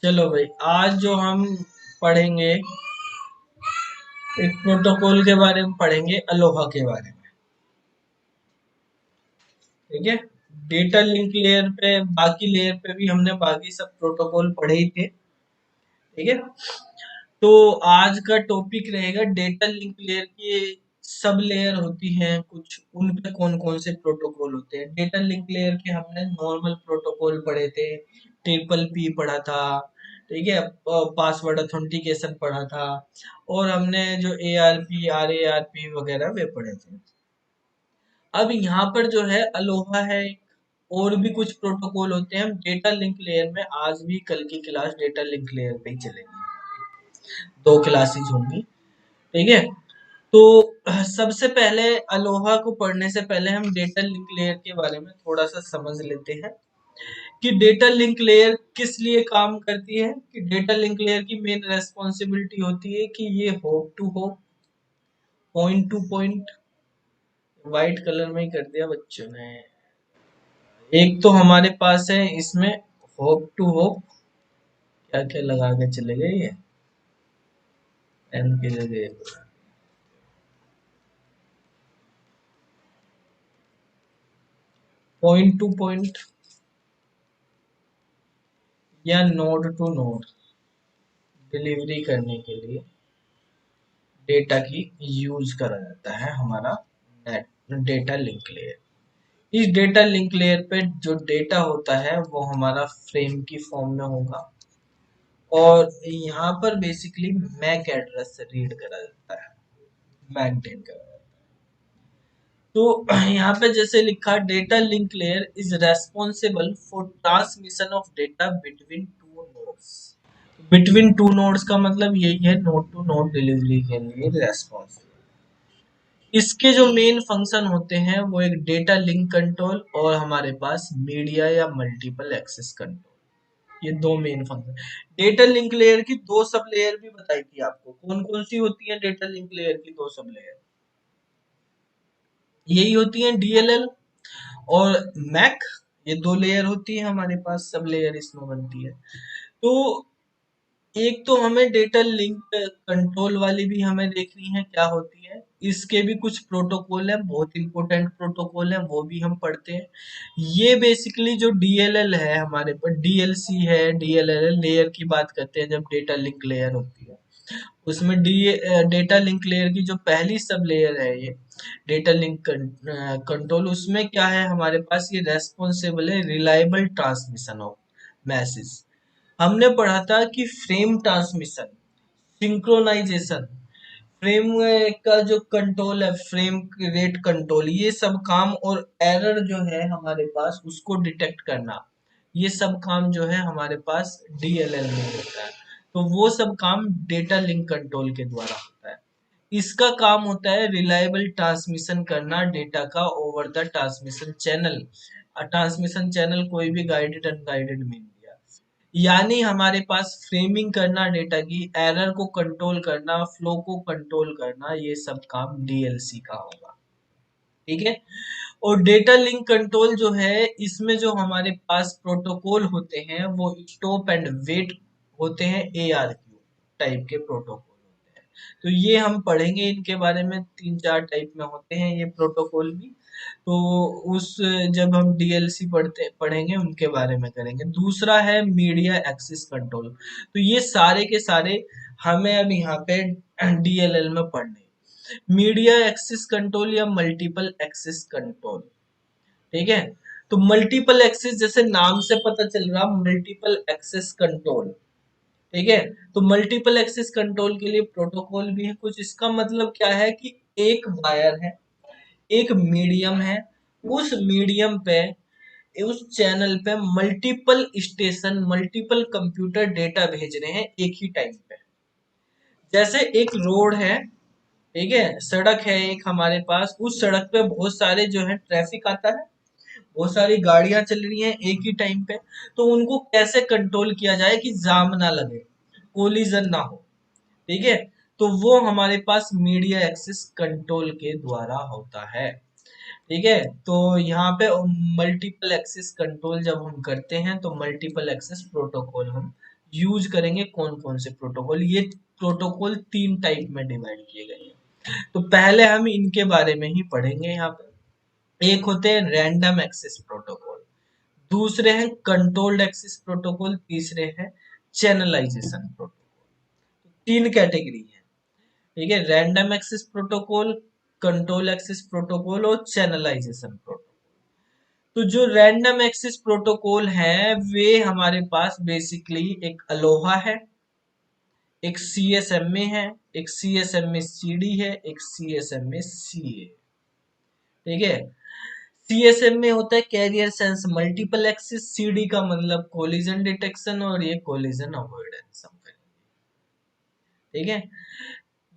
चलो भाई, आज जो हम पढ़ेंगे एक प्रोटोकॉल के बारे में पढ़ेंगे, अलोहा के बारे में। ठीक है। डेटा लिंक लेयर पे, बाकी लेयर पे भी हमने बाकी सब प्रोटोकॉल पढ़े ही थे। ठीक है। तो आज का टॉपिक रहेगा डेटा लिंक लेयर की सब लेयर होती हैं कुछ, उन पे कौन कौन से प्रोटोकॉल होते हैं। डेटा लिंक लेयर के हमने नॉर्मल प्रोटोकॉल पढ़े थे, ट्रिपल पी पढ़ा था। ठीक है। पासवर्ड ऑथेंटिकेशन पढ़ा था। और हमने जो A R P, R A R P वगैरह वे पढ़े थे। अब यहाँ पर जो है अलोहा है एक, और भी कुछ प्रोटोकॉल होते हैं। हम डेटा लिंक लेयर में आज भी, कल की क्लास डेटा लिंक लेयर पे ही चलेगी, दो क्लासेस होंगी। ठीक है। तो सबसे पहले अलोहा को पढ़ने से पहले हम डेटा लिंक लेयर के बारे में थोड़ा सा समझ लेते हैं कि डेटा लिंक लेयर किस लिए काम करती है। कि डेटा लिंक लेयर की मेन रेस्पॉन्सिबिलिटी होती है कि ये hop to hop, point to point, white colour में ही कर दिया बच्चों ने। एक तो हमारे पास है इसमें होप टू होप, क्या क्या लगा के चले गए ये एन की जगह, पॉइंट टू पॉइंट या नोड टू नोड डिलीवरी करने के लिए डेटा की यूज करा जाता है हमारा नेट डेटा लिंक लेयर। इस डेटा लिंक लेयर पे जो डेटा होता है वो हमारा फ्रेम की फॉर्म में होगा, और यहाँ पर बेसिकली मैक एड्रेस से रीड करा जाता है, मेंटेन करा जाता है। तो यहाँ पे जैसे लिखा, data link layer is responsible for transmission of data between two nodes. Between two nodes का मतलब यही है, नोड टू नोड डिलीवरी के लिए रेस्पॉन्सिबल। इसके जो मेन फंक्शन होते हैं वो एक डेटा लिंक कंट्रोल और हमारे पास मीडिया या मल्टीपल एक्सेस कंट्रोल, ये दो main function. Data link layer की दो सब लेयर भी बताई थी आपको, कौन कौन सी होती है डेटा लिंक लेयर की दो सब लेयर। यही होती है डीएलएल और मैक, ये दो लेयर होती है हमारे पास, सब लेयर इसमें बनती है। तो एक तो हमें डेटा लिंक कंट्रोल वाली भी हमें देखनी है क्या होती है। इसके भी कुछ प्रोटोकॉल है, बहुत इंपॉर्टेंट प्रोटोकॉल है, वो भी हम पढ़ते हैं। ये बेसिकली जो डीएलएल है हमारे पास, डीएलसी है, डीएलएल लेयर की बात करते हैं जब डेटा लिंक लेयर होती है। उसमें डी डेटा लिंक लेयर की जो पहली सब लेयर है ये डेटा लिंक कंट्रोल, उसमें क्या है हमारे पास, ये रेस्पॉन्सिबल है रिलायबल ट्रांसमिशन ऑफ मैसेज। हमने पढ़ा था कि फ्रेम ट्रांसमिशन, सिंक्रोनाइजेशन, फ्रेम का जो कंट्रोल है, फ्रेम रेट कंट्रोल, ये सब काम, और एरर जो है हमारे पास उसको डिटेक्ट करना, ये सब काम जो है हमारे पास डीएलएल में होता है। तो वो सब काम डेटा लिंक कंट्रोल के द्वारा होता है। इसका काम होता है रिलायबल ट्रांसमिशन करना डेटा का over the transmission channel. Transmission channel कोई भी गाइडेड अनगाइडेड मीडिया, यानी हमारे पास फ्रेमिंग करना डेटा की, एरर को कंट्रोल करना, फ्लो को कंट्रोल करना, ये सब काम डीएलसी का होगा। ठीक है। और डेटा लिंक कंट्रोल जो है, इसमें जो हमारे पास प्रोटोकॉल होते हैं वो स्टॉप एंड वेट होते हैं, एआरक्यू टाइप के प्रोटोकॉल होते हैं। तो ये हम पढ़ेंगे, इनके बारे में तीन चार टाइप में होते हैं ये प्रोटोकॉल भी। तो उस जब हम डीएलसी पढ़ेंगे उनके बारे में करेंगे। दूसरा है मीडिया एक्सेस कंट्रोल। तो ये सारे के सारे हमें अब यहाँ पे डीएलएल में पढ़ने, मीडिया एक्सेस कंट्रोल या मल्टीपल एक्सेस कंट्रोल। ठीक है। तो मल्टीपल एक्सेस, जैसे नाम से पता चल रहा, मल्टीपल एक्सेस कंट्रोल। ठीक है। तो मल्टीपल एक्सेस कंट्रोल के लिए प्रोटोकॉल भी है कुछ। इसका मतलब क्या है कि एक वायर है, एक मीडियम है, उस मीडियम पे, उस चैनल पे multiple station, multiple computer data भेज रहे हैं एक ही टाइम पे। जैसे एक रोड है, ठीक है, सड़क है एक हमारे पास, उस सड़क पे बहुत सारे जो है ट्रैफिक आता है, बहुत सारी गाड़ियां चल रही हैं एक ही टाइम पे। तो उनको कैसे कंट्रोल किया जाए कि जाम ना लगे, कोलिजन ना हो। ठीक है। तो वो हमारे पास मीडिया एक्सेस कंट्रोल के द्वारा होता है। ठीक है। तो यहाँ पे मल्टीपल एक्सेस कंट्रोल जब हम करते हैं तो मल्टीपल एक्सेस प्रोटोकॉल हम यूज करेंगे कौन कौन से प्रोटोकॉल। ये प्रोटोकॉल 3 टाइप में डिवाइड किए गए हैं। तो पहले हम इनके बारे में ही पढ़ेंगे यहाँ पे। एक होते हैं रैंडम एक्सेस प्रोटोकॉल, दूसरे हैं कंट्रोल्ड एक्सेस प्रोटोकॉल, तीसरे हैं चैनलाइजेशन प्रोटोकॉल। 3 कैटेगरी है, ठीक है, random access protocol, control access protocol और चैनलाइजेशन प्रोटोकॉल। तो जो रैंडम एक्सेस प्रोटोकॉल है वे हमारे पास बेसिकली एक अलोहा है, एक CSMA है, एक CSMA CD है, एक CSMA CA। ठीक है, CSMA होता है carrier sense multiple access, CD का मतलब कोलिजन डिटेक्शन और ये कोलिजन अवॉइडेंस। ठीक है,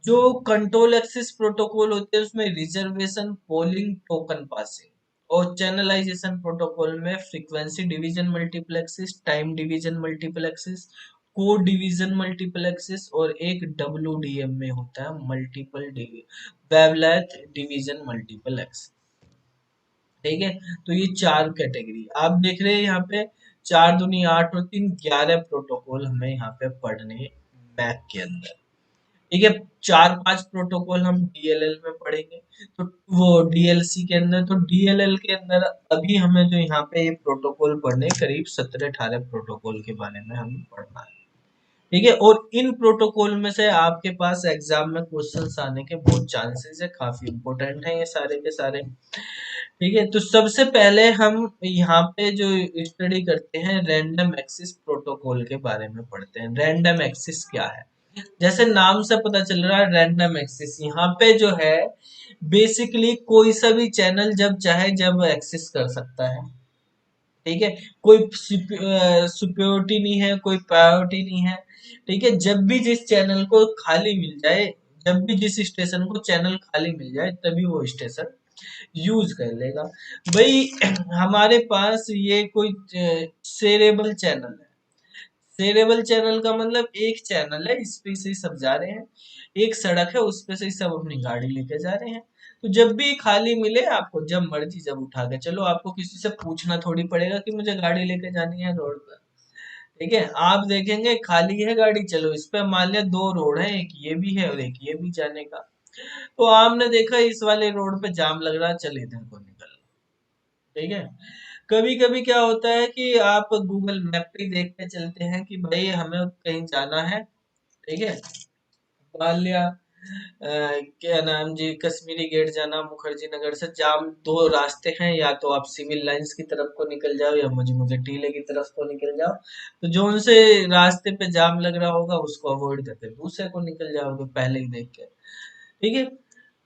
जो कंट्रोल एक्सेस प्रोटोकॉल होते हैं उसमें रिजर्वेशन, पोलिंग, टोकन पासिंग। और चैनलाइजेशन प्रोटोकॉल में frequency division multiplexing, time division multiplexing, code division multiplexing और एक WDM में होता है मल्टीपल वेवलेंथ डिवीजन मल्टीप्लेक्स। ठीक है, तो ये 4 कैटेगरी आप देख रहे हैं यहाँ पे। 4 दूनी 8 और 3 11 प्रोटोकॉल हमें यहाँ पे पढ़ने मैक के अंदर। ठीक है, 4-5 प्रोटोकॉल हम DLL में पढ़ेंगे, तो वो DLC के अंदर। तो DLL के अंदर अभी हमें जो यहाँ पे ये प्रोटोकॉल पढ़ने करीब 17-18 प्रोटोकॉल के बारे में हमें पढ़ना है। ठीक है, और इन प्रोटोकॉल में से आपके पास एग्जाम में क्वेश्चंस आने के बहुत चांसेस है, काफी इंपॉर्टेंट है ये सारे के सारे। ठीक है, तो सबसे पहले हम यहाँ पे जो स्टडी करते हैं रैंडम एक्सेस प्रोटोकॉल के बारे में पढ़ते हैं। रैंडम एक्सेस क्या है? जैसे नाम से पता चल रहा है रैंडम एक्सेस, यहाँ पे जो है बेसिकली कोई सा भी चैनल जब चाहे जब एक्सेस कर सकता है। ठीक है, कोई सुप्योरिटी नहीं है, कोई प्रायोरिटी नहीं है। ठीक है, जब भी जिस चैनल को खाली मिल जाए, जब भी जिस स्टेशन को चैनल खाली मिल जाए तभी वो स्टेशन यूज कर लेगा। भाई हमारे पास ये कोई शेयरेबल चैनल है। शेयरेबल चैनल का मतलब एक चैनल है, इस पे से ही सब जा रहे हैं, एक सड़क है उस पे से ही सब अपनी गाड़ी लेके जा रहे हैं। तो जब भी खाली मिले आपको जब मर्जी जब उठा के चलो, आपको किसी से पूछना थोड़ी पड़ेगा कि मुझे गाड़ी लेके जानी है रोड पर। ठीक है, आप देखेंगे खाली है गाड़ी, चलो इस पे मान लिया 2 रोड है, एक ये भी है और एक ये भी जाने का। तो आपने देखा इस वाले रोड पे जाम लग रहा, चल इधर को निकल। ठीक है, कभी कभी क्या होता है कि आप गूगल मैप पे देख के चलते हैं कि भाई हमें कहीं जाना है। ठीक है, मान लिया क्या नाम जी, कश्मीरी गेट जाना मुखर्जी नगर से, जाम 2 रास्ते हैं, या तो आप सिविल लाइंस की तरफ को निकल जाओ या मुझे मुझे टीले की तरफ को निकल जाओ। तो जो उनसे रास्ते पे जाम लग रहा होगा उसको अवॉइड करके दूसरे को निकल जाओगे पहले ही देख के। ठीक है,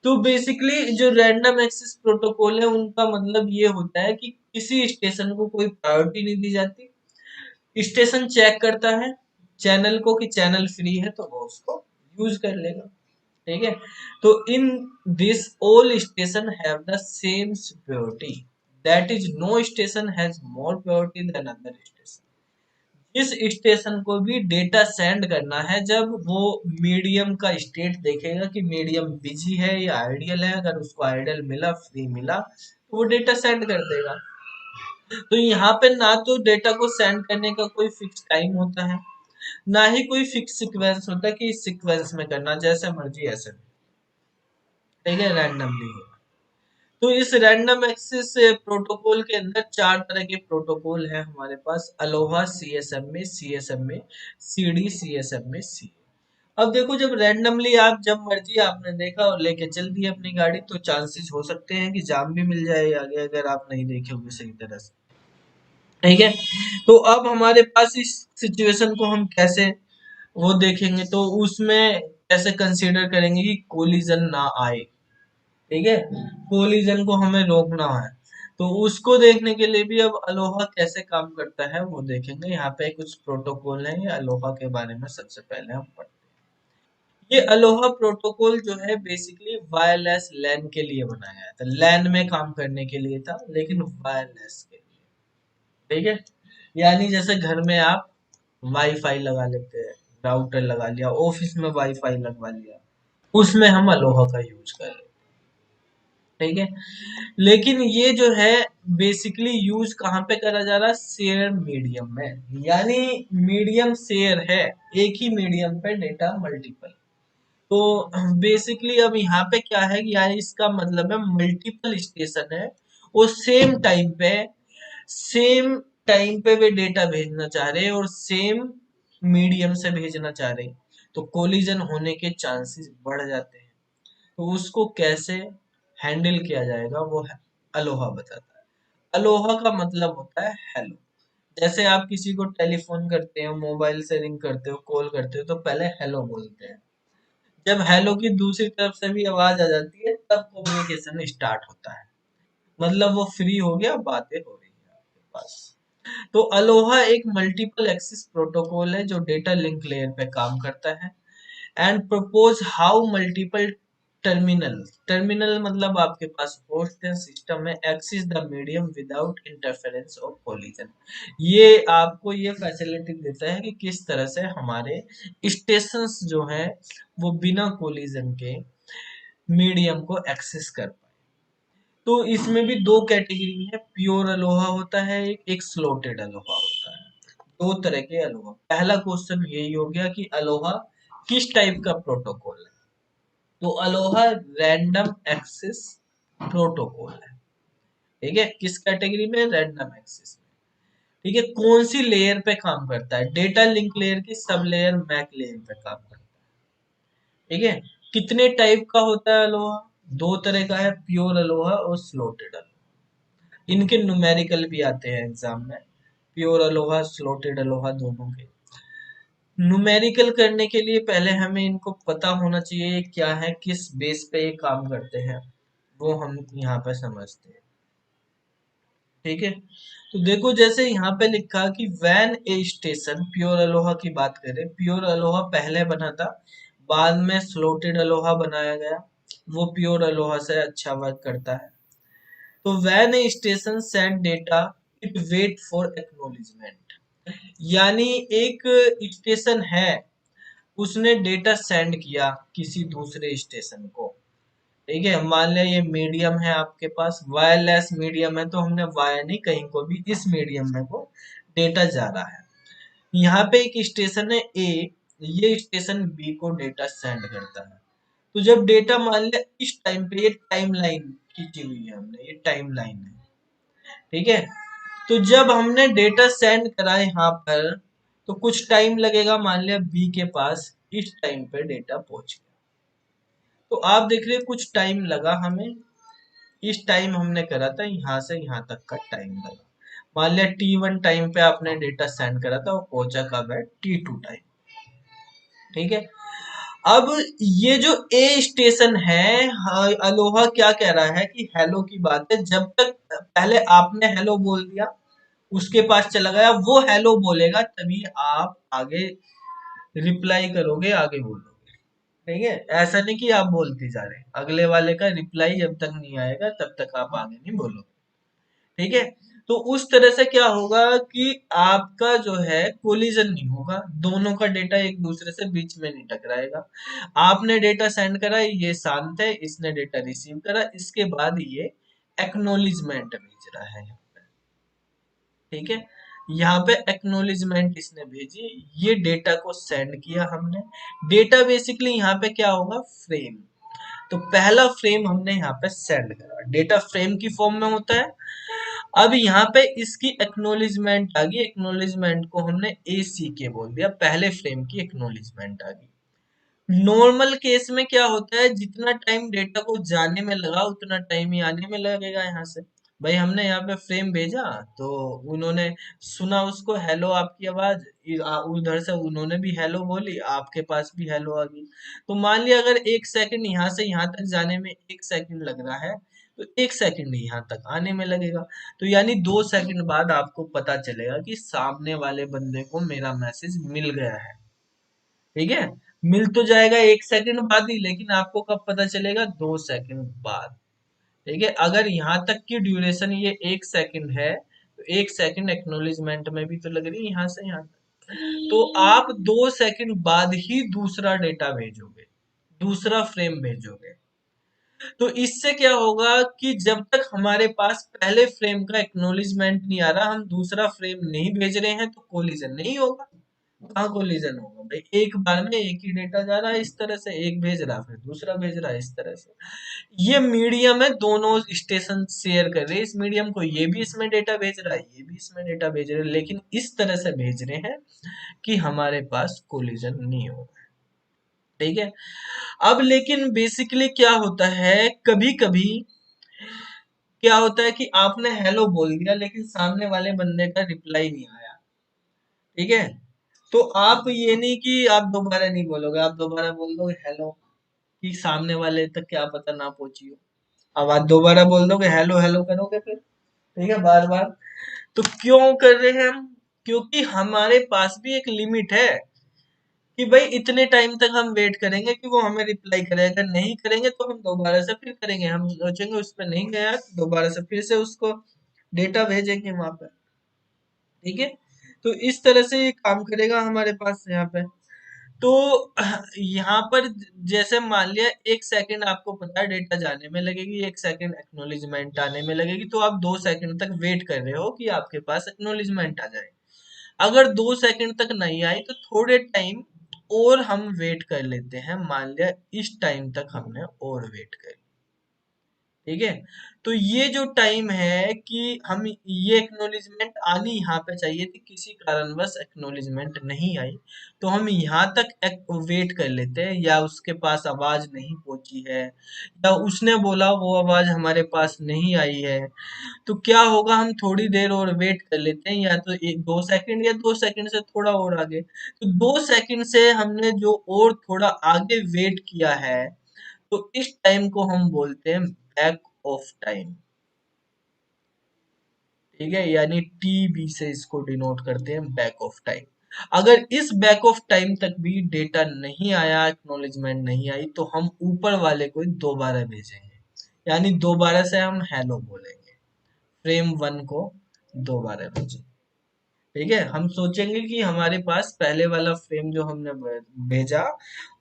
तो बेसिकली जो रैंडम एक्सेस प्रोटोकॉल है उनका मतलब ये होता है कि किसी स्टेशन को कोई प्रायोरिटी नहीं दी जाती। स्टेशन चेक करता है चैनल को कि चैनल फ्री है तो वो उसको यूज कर लेगा। ठीक है, तो in this all station have the same security, that is no station has more priority than other station. जिस स्टेशन को भी डेटा सेंड करना है, जब वो मीडियम का स्टेट देखेगा कि मीडियम बिजी है या आइडियल है, अगर उसको आइडियल मिला, फ्री मिला, तो वो डेटा सेंड कर देगा। तो यहाँ पे ना तो डेटा को सेंड करने का कोई फिक्स टाइम होता है, ना ही कोई फिक्स सीक्वेंस होता है कि इस सीक्वेंस में करना, जैसे मर्जी ऐसे। ठीक है, रैंडमली होगा। तो इस रैंडम एक्सेस प्रोटोकॉल के अंदर 4 तरह के प्रोटोकॉल है हमारे पास: Aloha, CSMA, CD, CSMA C। अब देखो, जब रैंडमली आप जब मर्जी आपने देखा और लेके चल दी अपनी गाड़ी, तो चांसेस हो सकते हैं कि जाम भी मिल जाए आगे अगर आप नहीं देखे होंगे सही तरह से। ठीक है, तो अब हमारे पास इस सिचुएशन को हम कैसे वो देखेंगे, तो उसमें कैसे कंसीडर करेंगे कि कोलिजन ना आए। ठीक है, कोलिजन को हमें रोकना है, तो उसको देखने के लिए भी अब अलोहा कैसे काम करता है वो देखेंगे। यहाँ पे कुछ प्रोटोकॉल है, ये अलोहा के बारे में सबसे पहले हम पढ़ते हैं। ये अलोहा प्रोटोकॉल जो है बेसिकली वायरलेस लैन के लिए बनाया गया था, लैन में काम करने के लिए था लेकिन वायरलेस के लिए। ठीक है, यानी जैसे घर में आप वाईफाई लगा लेते हैं, राउटर लगा लिया, ऑफिस में वाईफाई लगवा लिया, उसमें हम अलोहा का यूज करें। ठीक है। लेकिन ये जो है बेसिकली यूज कहाँ पे करा जा रहा है, शेयर मीडियम में, यानी मीडियम शेयर है, एक ही मीडियम पे डेटा मल्टीपल। तो बेसिकली अब यहाँ पे क्या है कि यार इसका मतलब है मल्टीपल स्टेशन है, वो सेम टाइम पे वे डेटा भेजना चाह रहे हैं और सेम मीडियम से भेजना चाह रहे हैं, तो कोलिजन होने के चांसेस बढ़ जाते हैं। तो उसको कैसे हैंडल किया जाएगा वो है अलोहा बताता है। अलोहा का मतलब होता है हेलो। जैसे आप किसी को टेलीफोन करते हो, मोबाइल से रिंग करते हो, कॉल करते हो, तो पहले हेलो बोलते हैं। जब हेलो की दूसरी तरफ से भी आवाज आ जाती है तब कम्युनिकेशन स्टार्ट होता है, मतलब वो फ्री हो गया, बातें हो रही है आपके पास। तो अलोहा एक मल्टीपल एक्सिस प्रोटोकॉल है जो डेटा लिंक लेयर पे काम करता है and propose how multiple terminal मतलब आपके पास होस्ट है, सिस्टम है, axis the medium without interference और कोलिजन। ये आपको ये फैसिलिटी देता है कि किस तरह से हमारे स्टेशंस जो हैं वो बिना कोलिजन के मीडियम को एक्सेस कर पाए। तो इसमें भी दो कैटेगरी है, प्योर अलोहा होता है, एक स्लॉटेड अलोहा होता है। दो तरह के अलोहा। पहला क्वेश्चन यही हो गया कि अलोहा किस टाइप का प्रोटोकॉल है। तो अलोहा रैंडम एक्सेस प्रोटोकॉल है। ठीक है, किस कैटेगरी में, रैंडम एक्सेस में। ठीक है, कौन सी लेयर पे काम करता है, डेटा लिंक लेयर की सब लेयर मैक लेयर पे काम करता है। ठीक है, कितने टाइप का होता है अलोहा, दो तरह का है, प्योर अलोहा और स्लॉटेड अलोहा। इनके न्यूमेरिकल भी आते हैं एग्जाम में, प्योर अलोहा स्लॉटेड अलोहा दोनों के। न्यूमेरिकल करने के लिए पहले हमें इनको पता होना चाहिए क्या है, किस बेस पे ये काम करते हैं, वो हम यहाँ पे समझते हैं। ठीक है, तो देखो जैसे यहाँ पे लिखा कि van a station, pure Aloha की बात करें, प्योर अलोहा पहले बना था, बाद में स्लोटेड अलोहा बनाया गया, वो प्योर अलोहा से अच्छा वर्क करता है। तो when a station send data, it wait for acknowledgement, यानी एक स्टेशन है, उसने डेटा सेंड किया किसी दूसरे स्टेशन को। ठीक है, मान लिया ये मीडियम है आपके पास, वायरलेस मीडियम है, तो हमने वायर नहीं, कहीं को भी इस मीडियम में वो डेटा जा रहा है। यहाँ पे एक स्टेशन है ए, ये स्टेशन बी को डेटा सेंड करता है। तो जब डेटा मान लिया इस टाइम पे, ये टाइम लाइन खींची हुई है हमने, ये टाइम लाइन है। ठीक है, तो जब हमने डेटा सेंड करा यहाँ पर, तो कुछ टाइम लगेगा, मान लिया बी के पास इस टाइम पे डेटा पहुंच गया। तो आप देख रहे कुछ टाइम लगा हमें, इस टाइम हमने करा था, यहाँ से यहाँ तक का टाइम लगा। मान लिया T1 टाइम पे आपने डेटा सेंड करा था, वो पहुंचा कब है, T2 टाइम। ठीक है, अब ये जो ए स्टेशन है, हाँ, अलोहा क्या कह रहा है कि हेलो की बात है, जब तक पहले आपने हेलो बोल दिया, उसके पास चला गया, वो हेलो बोलेगा तभी आप आगे रिप्लाई करोगे, आगे बोलोगे। ठीक है, ऐसा नहीं कि आप बोलते जा रहे हैं, अगले वाले का रिप्लाई जब तक नहीं आएगा तब तक आप आगे नहीं बोलोगे। ठीक है, तो उस तरह से क्या होगा कि आपका जो है कोलिजन नहीं होगा, दोनों का डेटा एक दूसरे से बीच में नहीं टकराएगा। आपने डेटा सेंड करा, ये शांत है, इसने डेटा रिसीव करा, इसके बाद ये एक्नोलिजमेंट भेज रहा है। ठीक है, यहाँ पे एक्नोलिजमेंट इसने भेजी, ये डेटा को सेंड किया हमने। डेटा बेसिकली यहाँ पे क्या होगा, फ्रेम। तो पहला फ्रेम हमने यहाँ पे सेंड करा, डेटा फ्रेम की फॉर्म में होता है। अब यहाँ पे इसकी एक्नोलिजमेंट आ गई, एक्नोलिजमेंट को हमने ए सी के बोल दिया, पहले फ्रेम की एक्नोलिजमेंट आ गई। नॉर्मल केस में क्या होता है, जितना टाइम डेटा को जाने में लगा उतना टाइम ही आने में लगेगा यहाँ से। भाई हमने यहाँ पे फ्रेम भेजा, तो उन्होंने सुना उसको, हेलो आपकी आवाज, उधर से उन्होंने भी हेलो बोली, आपके पास भी हेलो आ गई। तो मान लिया अगर 1 सेकंड यहाँ से यहाँ तक जाने में 1 सेकंड लग रहा है, तो 1 सेकंड यहाँ तक आने में लगेगा। तो यानी 2 सेकंड बाद आपको पता चलेगा कि सामने वाले बंदे को मेरा मैसेज मिल गया है। ठीक है, मिल तो जाएगा 1 सेकंड बाद ही, लेकिन आपको कब पता चलेगा, 2 सेकंड बाद। ठीक है, अगर यहाँ तक की ड्यूरेशन ये 1 सेकंड है, तो 1 सेकंड एक्नोलेजमेंट में भी तो लग रही है यहाँ से यहाँ तक। तो आप 2 सेकंड बाद ही दूसरा डेटा भेजोगे, दूसरा फ्रेम भेजोगे। तो इससे क्या होगा कि जब तक हमारे पास पहले फ्रेम का एक्नॉलेजमेंट नहीं आ रहा, हम दूसरा फ्रेम नहीं भेज रहे हैं, तो कोलिजन नहीं होगा। कहाँ कोलिजन होगा भाई, एक बार में एक ही डेटा जा रहा है इस तरह से, एक भेज रहा फिर दूसरा भेज रहा है इस तरह से। ये मीडियम है, दोनों स्टेशन शेयर कर रहे हैं इस मीडियम को, ये भी इसमें डेटा भेज रहा है, ये भी इसमें डेटा भेज रहे हैं, लेकिन इस तरह से भेज रहे हैं कि हमारे पास कोलिजन नहीं होगा। ठीक है। अब लेकिन बेसिकली क्या होता है, कभी कभी क्या होता है कि आपने हेलो बोल दिया लेकिन सामने वाले बंदे का रिप्लाई नहीं आया। ठीक है। तो आप ये नहीं कि आप दोबारा नहीं बोलोगे, आप दोबारा बोल दोगे हेलो, कि सामने वाले तक क्या पता ना पहुंची हो। अब आप दोबारा बोल दोगे, हेलो हेलो करोगे फिर। ठीक है, बार बार। तो क्यों कर रहे हैं हम? क्योंकि हमारे पास भी एक लिमिट है कि भाई इतने टाइम तक हम वेट करेंगे कि वो हमें रिप्लाई करे, अगर नहीं करेंगे तो हम दोबारा से फिर करेंगे, हम सोचेंगे उस पर नहीं गया तो दोबारा से फिर से उसको डेटा भेजेंगे वहां पर। ठीक है। तो इस तरह से ये काम करेगा हमारे पास यहाँ पे। तो यहाँ पर जैसे मान लिया 1 सेकंड आपको पता है डेटा जाने में लगेगी, 1 सेकंड एक्नोलेजमेंट आने में लगेगी, तो आप 2 सेकंड तक वेट कर रहे हो कि आपके पास एक्नोलेजमेंट आ जाए। अगर 2 सेकंड तक नहीं आई तो थोड़े टाइम और हम वेट कर लेते हैं, मान लिया इस टाइम तक हमने और वेट कर। ठीक है। तो ये जो टाइम है कि हम ये एक्नोलेजमेंट आनी यहाँ पे चाहिए थी, किसी कारणवश एक्नोलेजमेंट नहीं आई, तो हम यहाँ तक वेट कर लेते हैं, या उसके पास आवाज नहीं पहुंची है, या उसने बोला वो आवाज हमारे पास नहीं आई है, तो क्या होगा, हम थोड़ी देर और वेट कर लेते हैं, या तो 1 2 सेकंड या 2 सेकंड से थोड़ा और आगे। तो 2 सेकंड से हमने जो और थोड़ा आगे वेट किया है, तो इस टाइम को हम बोलते हैं बैक ऑफ टाइम। ठीक है, यानी टीबी से इसको डिनोट करते हैं, बैक ऑफ टाइम। अगर इस बैक ऑफ टाइम तक भी डेटा नहीं आया, एक्नॉलेजमेंट नहीं आई, तो हम ऊपर वाले को दोबारा भेजेंगे, यानी दोबारा से हम हेलो बोलेंगे, फ्रेम वन को दोबारा भेजेंगे। ठीक है, हम सोचेंगे कि हमारे पास पहले वाला फ्रेम जो हमने भेजा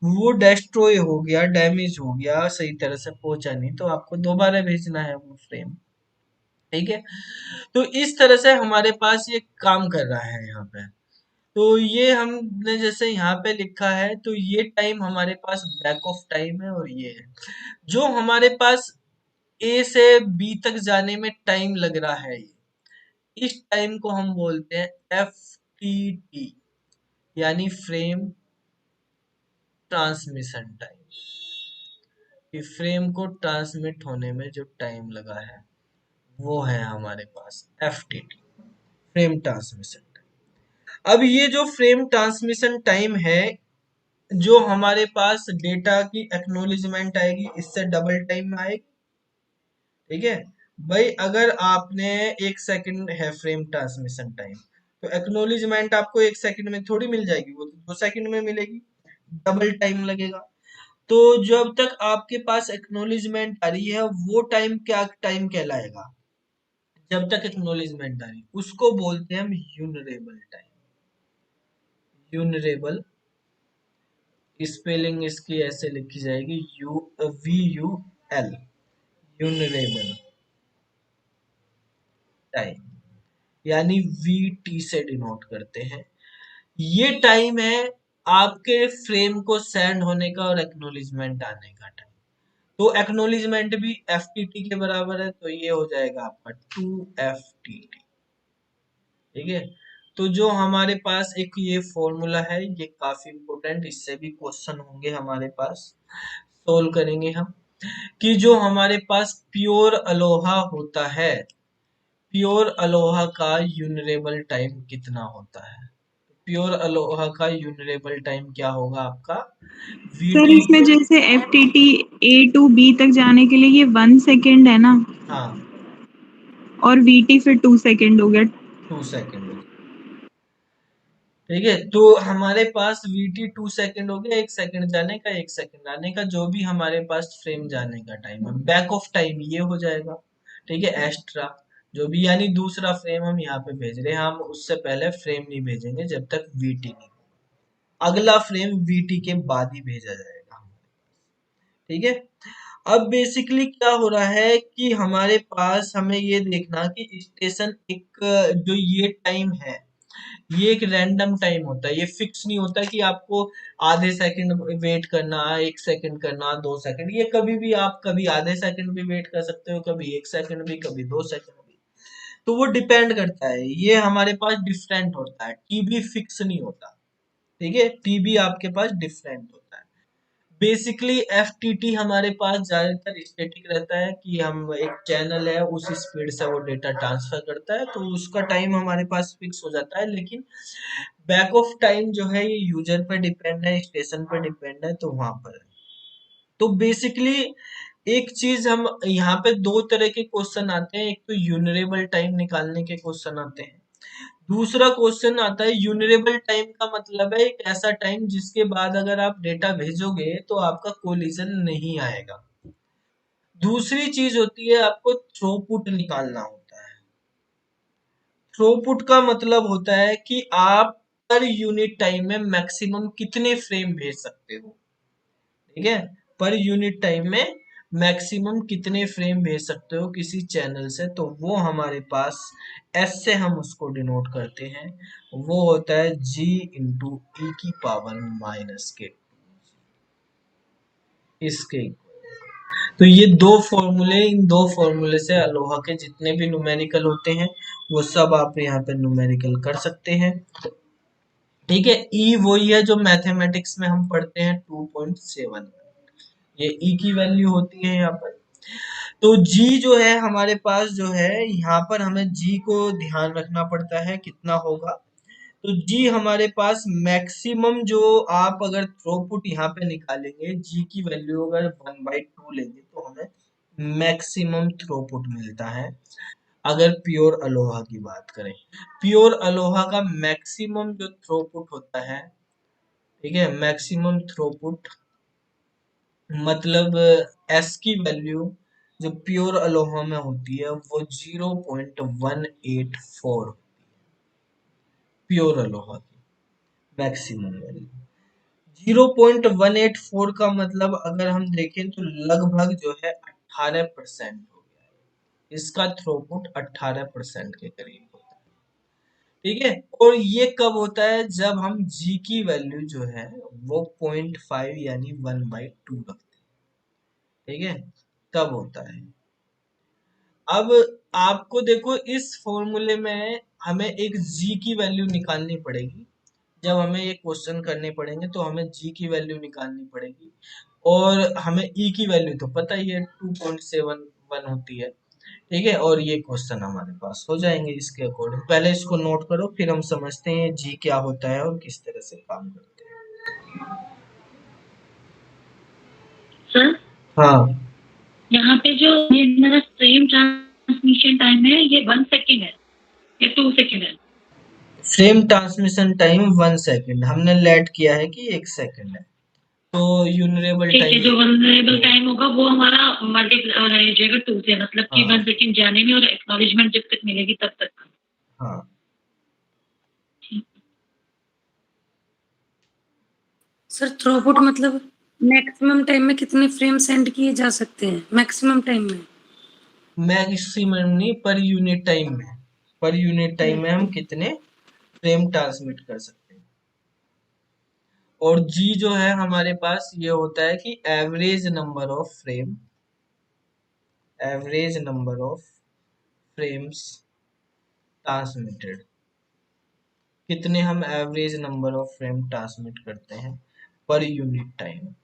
वो डिस्ट्रॉय हो गया, डैमेज हो गया, सही तरह से पहुंचा नहीं, तो आपको दोबारा भेजना है वो फ्रेम। ठीक है। तो इस तरह से हमारे पास ये काम कर रहा है यहाँ पे। तो ये हमने जैसे यहाँ पे लिखा है, तो ये टाइम हमारे पास बैक ऑफ टाइम है, और ये है जो हमारे पास ए से बी तक जाने में टाइम लग रहा है, इस टाइम को हम बोलते हैं एफ टी टी, यानी फ्रेम ट्रांसमिशन टाइम। कि फ्रेम को ट्रांसमिट होने में जो टाइम लगा है वो है हमारे पास F T T, frame transmission time. अब ये जो फ्रेम ट्रांसमिशन टाइम है, जो हमारे पास डेटा की एक्नोलेजमेंट आएगी इससे डबल टाइम में आएगी। ठीक है। भाई अगर आपने 1 सेकंड है फ्रेम ट्रांसमिशन टाइम, तो एक्नोलेजमेंट आपको 1 सेकंड में थोड़ी मिल जाएगी, वो तो 2 सेकंड में मिलेगी, डबल टाइम लगेगा। तो जब तक आपके पास एक्नोलेजमेंट आ रही है, वो टाइम क्या टाइम कहलाएगा, जब तक एक्नोलेजमेंट आ रही है, उसको बोलते हैं हम यूनरेबल टाइम। यूनरेबल स्पेलिंग इसकी ऐसे लिखी जाएगी, VUL, यूनरेबल टाइम, यानी VT से डिनोट करते हैं। ये टाइम है आपके फ्रेम को सेंड होने का और एक्नोलेजमेंट आने का टाइम। तो एक्नोलेजमेंट भी FTT के बराबर है, तो ये हो जाएगा आपका 2FTT। ठीक है। तो जो हमारे पास एक ये फॉर्मूला है, ये काफी इंपॉर्टेंट, इससे भी क्वेश्चन होंगे हमारे पास, सोल्व करेंगे हम, कि जो हमारे पास प्योर अलोहा होता है, प्योर अलोहा का यूनरेबल टाइम कितना होता है। प्योर अलोहा का यूनरेबल टाइम क्या होगा आपका, सर VT। इसमें जैसे FTT A to B तक जाने के लिए ये 1 सेकेंड है ना, हाँ, और VT फिर 2 सेकेंड हो गया। 2 सेकेंड हो गया। ठीक है, तो हमारे पास VT 2 सेकेंड हो गया, 1 सेकेंड जाने का 1 सेकेंड आने का, जो भी हमारे पास फ्रेम जाने का टाइम है, बैक ऑफ टाइम ये हो जाएगा। ठीक है, एक्स्ट्रा जो भी, यानी दूसरा फ्रेम हम यहाँ पे भेज रहे हैं, हम उससे पहले फ्रेम नहीं भेजेंगे जब तक VT नहीं, अगला फ्रेम VT के बाद ही भेजा जाएगा। ठीक है। अब बेसिकली क्या हो रहा है कि हमारे पास हमें ये देखना कि स्टेशन एक जो ये टाइम है, ये एक रैंडम टाइम होता है, ये फिक्स नहीं होता कि आपको आधे सेकंड वेट करना, 1 सेकंड करना, 2 सेकंड, ये कभी भी आप कभी आधे सेकंड भी वेट कर सकते हो, कभी 1 सेकंड भी, कभी 2 सेकंड भी। तो वो डिपेंड करता है, ये हमारे पास डिफरेंट होता है, टीबी फिक्स नहीं होता। ठीक है, टीबी आपके पास डिफरेंट होता है। बेसिकली एफटीटी हमारे पास ज्यादातर स्टैटिक रहता है कि हम एक चैनल है उस स्पीड से वो डेटा ट्रांसफर करता है, तो उसका टाइम हमारे पास फिक्स हो जाता है। लेकिन बैक ऑफ टाइम जो है ये यूजर पर डिपेंड है, स्टेशन पर डिपेंड है, तो वहां पर है। तो बेसिकली एक चीज हम यहाँ पे दो तरह के क्वेश्चन आते हैं, एक तो यूनरेबल टाइम निकालने के क्वेश्चन आते हैं, दूसरा क्वेश्चन आता है यूनरेबल टाइम का मतलब है एक ऐसा टाइम जिसके बाद अगर आप डेटा भेजोगे तो आपका कोलिजन नहीं आएगा। दूसरी चीज होती है आपको थ्रूपुट निकालना होता है। थ्रूपुट का मतलब होता है कि आप पर यूनिट टाइम में मैक्सिमम कितने फ्रेम भेज सकते हो। ठीक है, पर यूनिट टाइम में मैक्सिमम कितने फ्रेम भेज सकते हो किसी चैनल से, तो वो हमारे पास एस से हम उसको डिनोट करते हैं, वो होता है जी इंटू ई की पावर माइनस के, इसके। तो ये दो फॉर्मूले, इन दो फॉर्मूले से अलोहा के जितने भी न्यूमेरिकल होते हैं वो सब आप यहाँ पे न्यूमेरिकल कर सकते हैं। ठीक है, ई वही है जो मैथमेटिक्स में हम पढ़ते हैं 2.7, ये ई की वैल्यू होती है यहाँ पर। तो जी जो है हमारे पास जो है, यहाँ पर हमें जी को ध्यान रखना पड़ता है कितना होगा। तो जी हमारे पास मैक्सिमम जो आप अगर थ्रूपुट यहाँ पे निकालेंगे, जी की वैल्यू अगर 1/2 लेंगे तो हमें मैक्सिमम थ्रूपुट मिलता है। अगर प्योर अलोहा की बात करें, प्योर अलोहा का मैक्सिमम जो थ्रूपुट होता है, ठीक है, मैक्सिमम थ्रूपुट मतलब एस की वैल्यू जो प्योर अलोहा में होती है वो 0.184, प्योर अलोहा की मैक्सिमम वैल्यू 0.184 का मतलब अगर हम देखें तो लगभग जो है 18% हो गया है, इसका थ्रूपुट 18% के करीब होता है। ठीक है, और ये कब होता है, जब हम जी की वैल्यू जो है वो 0.5 यानी 1/2 रखते हैं। ठीक है, तब होता है। अब आपको देखो इस फॉर्मूले में हमें एक जी की वैल्यू निकालनी पड़ेगी, जब हमें ये क्वेश्चन करने पड़ेंगे तो हमें जी की वैल्यू निकालनी पड़ेगी, और हमें ई की वैल्यू तो पता ही है 2.71 होती है। ठीक है, और ये क्वेश्चन हमारे पास हो जाएंगे इसके अकॉर्डिंग। पहले इसको नोट करो, फिर हम समझते हैं जी क्या होता है और किस तरह से काम करते हैं। सर, हाँ, यहाँ पे जो ये मेरा फ्रेम ट्रांसमिशन टाइम है ये 1 सेकेंड है या 2 सेकेंड है? फ्रेम ट्रांसमिशन टाइम 1 सेकेंड, हमने लेट किया है कि 1 सेकेंड है, तो यूनरेबल ठीक है, टाइम। जो वल्नरेबल टाइम होगा वो हमारा मल्टीप्लाई हो जाएगा 2 से, मतलब कि हाँ 1 सेकेंड जाने में और एक्नॉलेजमेंट जब तक मिलेगी तब तक का। हाँ, ठीक। सर, थ्रूपुट मतलब मैक्सिमम टाइम में कितने फ्रेम सेंड किए जा सकते हैं? मैक्सिमम टाइम में? मैक्सिमम नहीं, पर यूनिट टाइम में, पर यूनिट टाइम में हम कितने फ्रेम ट्रांसमिट कर सकते हैं। और जी जो है हमारे पास ये होता है कि average number of frame, average number of frames transmitted, कितने हम average number of frame transmit करते हैं पर यूनिट टाइम।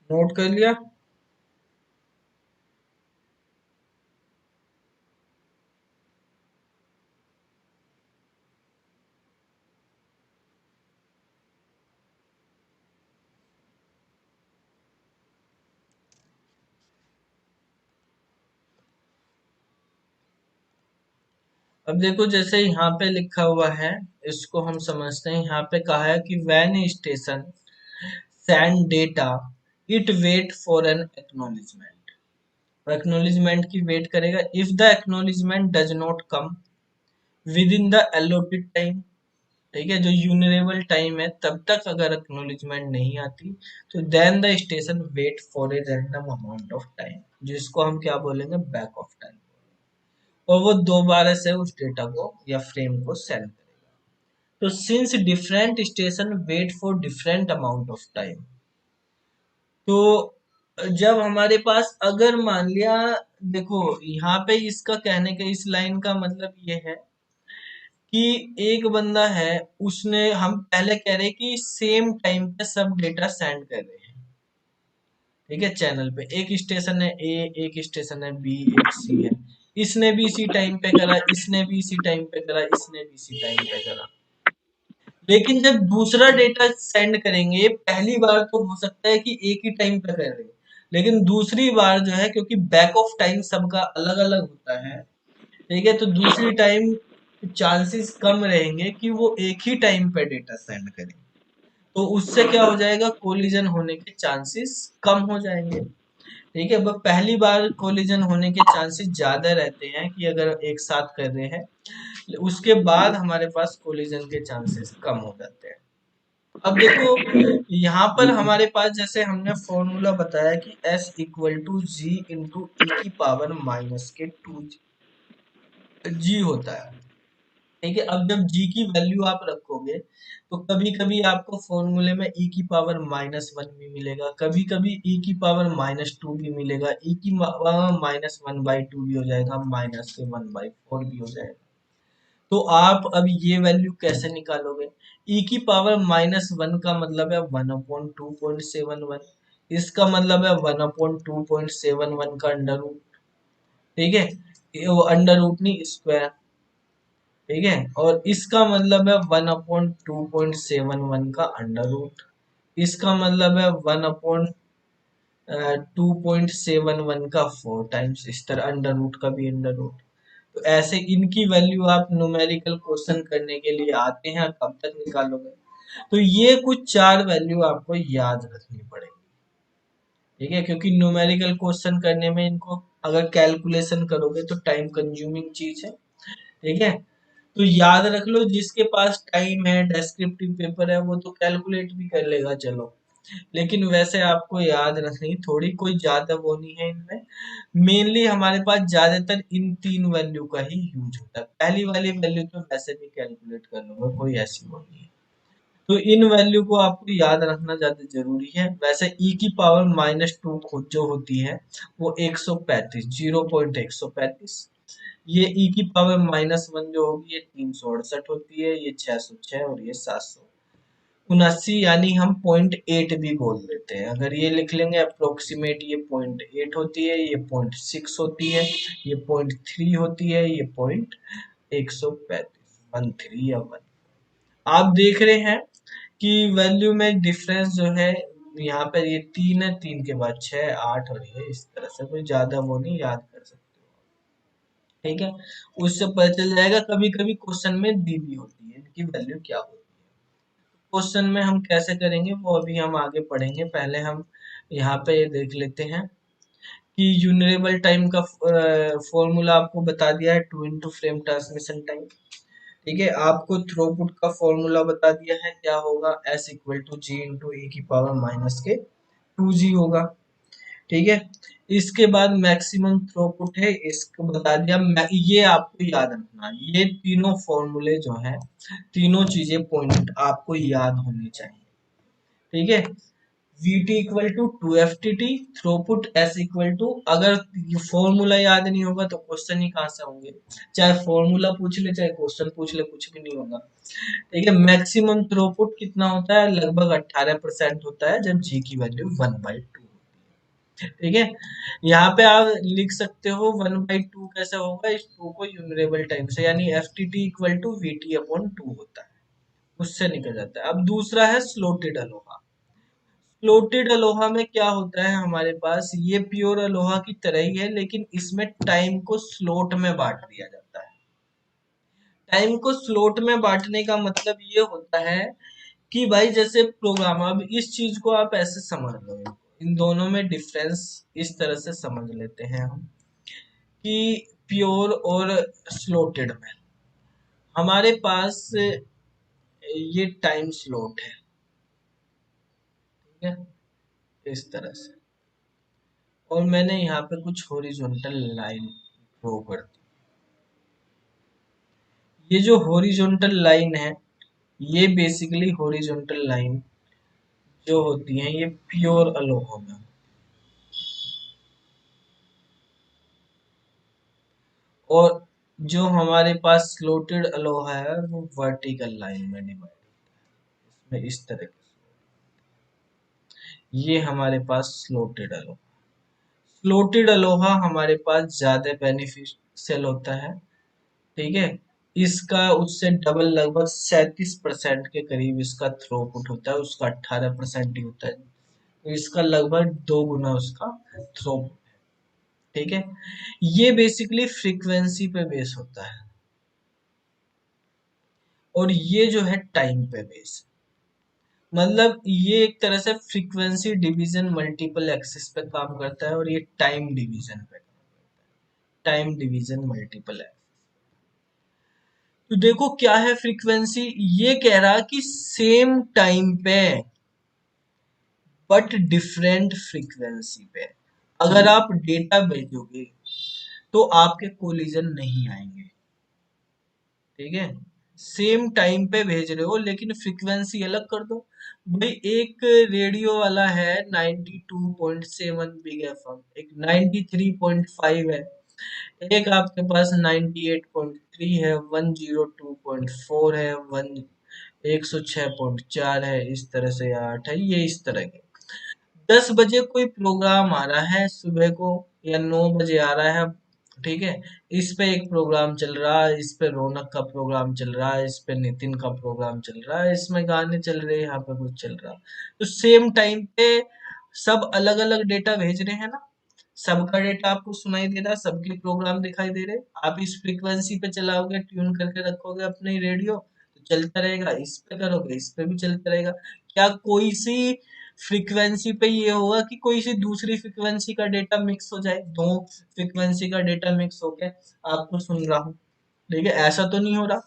नोट कर लिया? अब देखो जैसे यहाँ पे लिखा हुआ है, इसको हम समझते हैं। यहाँ पे कहा है कि when station send data it wait for an acknowledgement. Acknowledgement की वेट करेगा। If the acknowledgement does not come within the allotted time, ठीक है, जो यूनिरेबल टाइम है तब तक अगर एक्नॉलेजमेंट नहीं आती, तो then the station wait for a random amount of time, जिसको हम क्या बोलेंगे, बैक ऑफ टाइम। और वो दोबारा से उस डेटा को या फ्रेम को सेंड करेगा। तो since different station wait for different amount of time, तो जब हमारे पास अगर मान लिया, देखो यहाँ पे इसका कहने का, इस लाइन का मतलब ये है कि एक बंदा है, उसने, हम पहले कह रहे हैं कि सेम टाइम पे सब डेटा सेंड कर रहे हैं, ठीक है, चैनल पे। एक स्टेशन है ए, एक स्टेशन है बी, एक सी है। इसने भी इसी टाइम पे करा, इसने भी इसी टाइम पे करा, इसने भी इसी टाइम पे करा। लेकिन जब दूसरा डेटा सेंड करेंगे, पहली बार तो हो सकता है कि एक ही टाइम पे कर रहे हैं, लेकिन दूसरी बार जो है, क्योंकि बैक ऑफ टाइम सबका अलग अलग होता है, ठीक है, तो दूसरी टाइम चांसेस कम रहेंगे कि वो एक ही टाइम पे डेटा सेंड करें। तो उससे क्या हो जाएगा, कोलिजन होने के चांसेस कम हो जाएंगे, ठीक है। अब पहली बार कोलिजन होने के चांसेस ज्यादा रहते हैं कि अगर एक साथ कर रहे हैं, उसके बाद हमारे पास कोलिजन के चांसेस कम हो जाते हैं। अब देखो यहाँ पर हमारे पास, जैसे हमने फॉर्मूला बताया कि S equal to G into e की पावर माइनस के 2g होता है, ठीक है। अब जब g की वैल्यू आप रखोगे, तो कभी कभी आपको फॉर्मूले में e की पावर -1 भी मिलेगा, कभी कभी e की पावर -2 भी मिलेगा, e की -1/2 भी हो जाएगा, -1/4 भी हो जाएगा। तो आप अब ये वैल्यू कैसे निकालोगे? e की पावर -1 का मतलब है 1/2.71, इसका मतलब है 1/2.71 का अंडर रूट, ठीक है, ये वो अंडर रूट नहीं, स्क्वायर, ठीक है। और इसका मतलब है 1/2.71 का अंडर रूट, इसका मतलब है 1/2.71 का 4 टाइम्स, इस तरह अंडर रूट का भी अंडर रूट। तो ऐसे इनकी वैल्यू आप न्यूमेरिकल क्वेश्चन करने के लिए आते हैं, कब तक निकालोगे? तो ये कुछ 4 वैल्यू आपको याद रखनी पड़ेगी, ठीक है, क्योंकि न्यूमेरिकल क्वेश्चन करने में इनको अगर कैलकुलेशन करोगे तो टाइम कंज्यूमिंग चीज है, ठीक है। तो याद रख लो, जिसके पास टाइम है, डेस्क्रिप्टिव पेपर है, वो तो कैलकुलेट भी कर लेगा, चलो। लेकिन वैसे आपको याद रखनी थोड़ी, कोई ज्यादा वो नहीं है इनमें। मेनली हमारे पास ज्यादातर इन 3 वैल्यू का ही यूज होता है। पहली वाली वैल्यू तो वैसे भी कैलकुलेट कर लूंगा, कोई ऐसी वो नहीं है। तो इन वैल्यू को आपको याद रखना ज्यादा जरूरी है। वैसे e की पावर -2 खुद जो होती है वो 135, 0.135। ये e की पावर -1 जो होगी ये 368 होती है, ये 606 और ये 779, यानी हम 0.8 भी बोल देते हैं। अगर ये लिख लेंगे अप्रोक्सीमेट, ये 0.8 होती है, ये 0.6 होती है, ये 0.3 होती है, ये 135, 13 या 1। आप देख रहे हैं कि वैल्यू में डिफरेंस जो है, यहाँ पर ये 3 है, 3 के बाद 6, 8 और ये इस तरह से, कोई ज्यादा वो नहीं, याद कर सकते हो, ठीक है। उससे पता चल जाएगा, कभी कभी क्वेश्चन में दी भी होती है इनकी वैल्यू क्या होती है। क्वेश्चन में हम कैसे करेंगे वो अभी हम आगे पढ़ेंगे, पहले हम यहाँ पे ये देख लेते हैं कि यूनिरेबल टाइम का फॉर्मूला आपको बता दिया है, 2 फ्रेम ट्रांसमिशन टाइम, ठीक है। आपको थ्रूपुट का फॉर्मूला बता दिया है, क्या होगा, S equal to G into e की पावर माइनस के 2g होगा, ठीक है। इसके बाद मैक्सिमम थ्रूपुट है, इसको बता दिया। ये आपको याद रखना, ये तीनों फॉर्मूले जो है, तीनों चीजें पॉइंट आपको याद होनी चाहिए, ठीक है। Vt equal to 2 FTT, throughput S equal to, अगर फॉर्मूला याद नहीं होगा तो क्वेश्चन ही कहाँ से होंगे, चाहे फॉर्मूला पूछ ले चाहे क्वेश्चन पूछ ले, कुछ भी नहीं होगा, ठीक है। मैक्सिमम थ्रूपुट कितना होता है, लगभग 18% होता है जब g की वैल्यू 1/2 होती है। ठीक है, यहाँ पे आप लिख सकते हो 1/2 कैसे होगा, इस 2 को यूनिरेबल टाइम से, यानी F T T equal to V T upon 2 होता है, उससे निकल जाता है। अब दूसरा है स्लोटेड अलोहा। स्लोटेड अलोहा में क्या होता है, हमारे पास ये प्योर अलोहा की तरह ही है, लेकिन इसमें टाइम को स्लोट में बांट दिया जाता है। टाइम को स्लोट में बांटने का मतलब ये होता है कि भाई जैसे प्रोग्राम, अब इस चीज को आप ऐसे समझ लो, इन दोनों में डिफरेंस इस तरह से समझ लेते हैं हम कि प्योर और स्लोटेड में हमारे पास ये टाइम स्लॉट है, ठीक है, इस तरह से, और मैंने यहाँ पे कुछ हॉरिजॉन्टल लाइन ड्रॉ कर दी। ये जो हॉरिजॉन्टल लाइन है, ये बेसिकली हॉरिजॉन्टल लाइन जो होती है ये प्योर अलोहा में, और जो हमारे पास स्लोटेड अलोहा है वो वर्टिकल लाइन में डिवाइड, इसमें इस तरह के, ये हमारे पास स्लोटेड अलोहा। स्लोटेड अलोहा हमारे पास ज्यादा बेनिफिशियल होता है, ठीक है, इसका उससे डबल लगभग 37% के करीब इसका थ्रोपुट होता है, उसका 18% ही होता है, तो इसका लगभग 2 गुना उसका थ्रोपुट, ठीक है। ये बेसिकली फ्रीक्वेंसी पे बेस होता है, और ये जो है टाइम पे बेस, मतलब ये एक तरह से फ्रीक्वेंसी डिवीजन मल्टीपल एक्सिस पे काम करता है, और ये टाइम डिवीजन पे, टाइम डिवीजन मल्टीपल एक्सिस। तो देखो क्या है फ्रीक्वेंसी, ये कह रहा कि सेम टाइम पे बट डिफरेंट फ्रीक्वेंसी पे अगर आप डेटा भेजोगे तो आपके कोलिजन नहीं आएंगे, ठीक है, सेम टाइम पे भेज रहे हो लेकिन फ्रीक्वेंसी अलग कर दो। भाई एक रेडियो वाला है 92.7 बिग एफएम, एक 93.5 है, एक आपके पास 98.3 है, 102.4 है, 106.4 है, इस तरह से 8 है, ये इस तरह के। 10 बजे कोई प्रोग्राम आ रहा है सुबह को, या 9 बजे आ रहा है, ठीक है, इस पे एक प्रोग्राम चल रहा है, इस पे रौनक का प्रोग्राम चल रहा है, इस पे नितिन का प्रोग्राम चल रहा है, इसमें गाने चल रहे हैं, यहाँ पे कुछ चल रहा है, तो सेम टाइम पे सब अलग अलग डेटा भेज रहे हैं ना, सबका डेटा आपको सुनाई दे रहा है, सबके प्रोग्राम दिखाई दे रहे हैं, आप इस फ्रीक्वेंसी पे चलाओगे, ट्यून करके रखोगे अपने रेडियो, तो चलता रहेगा, इस पे करोगे इस पे भी चलता रहेगा। क्या कोई सी फ्रीक्वेंसी पे ये होगा कि कोई सी दूसरी फ्रीक्वेंसी का डेटा मिक्स हो जाए, दो फ्रीक्वेंसी का डेटा मिक्स होके आपको सुन रहा हूँ, ठीक है, ऐसा तो नहीं हो रहा,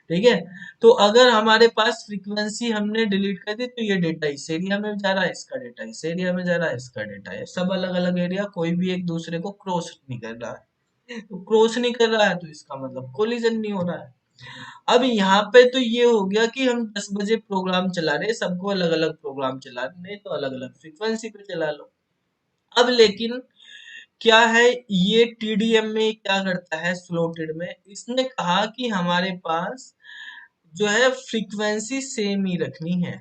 ठीक है। तो अगर हमारे पास फ्रीक्वेंसी हमने डिलीट कर दी तो ये डेटा इस एरिया में जा रहा है, इसका डेटा इस एरिया में जा रहा है, इसका डेटा है, सब अलग अलग एरिया, कोई भी एक दूसरे को क्रॉस नहीं कर रहा है, तो क्रॉस नहीं कर रहा है तो इसका मतलब कोलिजन नहीं हो रहा है। अब यहाँ पे तो ये हो गया कि हम 10 बजे प्रोग्राम चला रहे, सबको अलग अलग प्रोग्राम चला रहे, तो अलग अलग फ्रीक्वेंसी पे चला लो। अब लेकिन क्या है, ये टीडीएम में क्या करता है, स्लोटेड में इसने कहा कि हमारे पास जो है फ्रीक्वेंसी सेम ही रखनी है,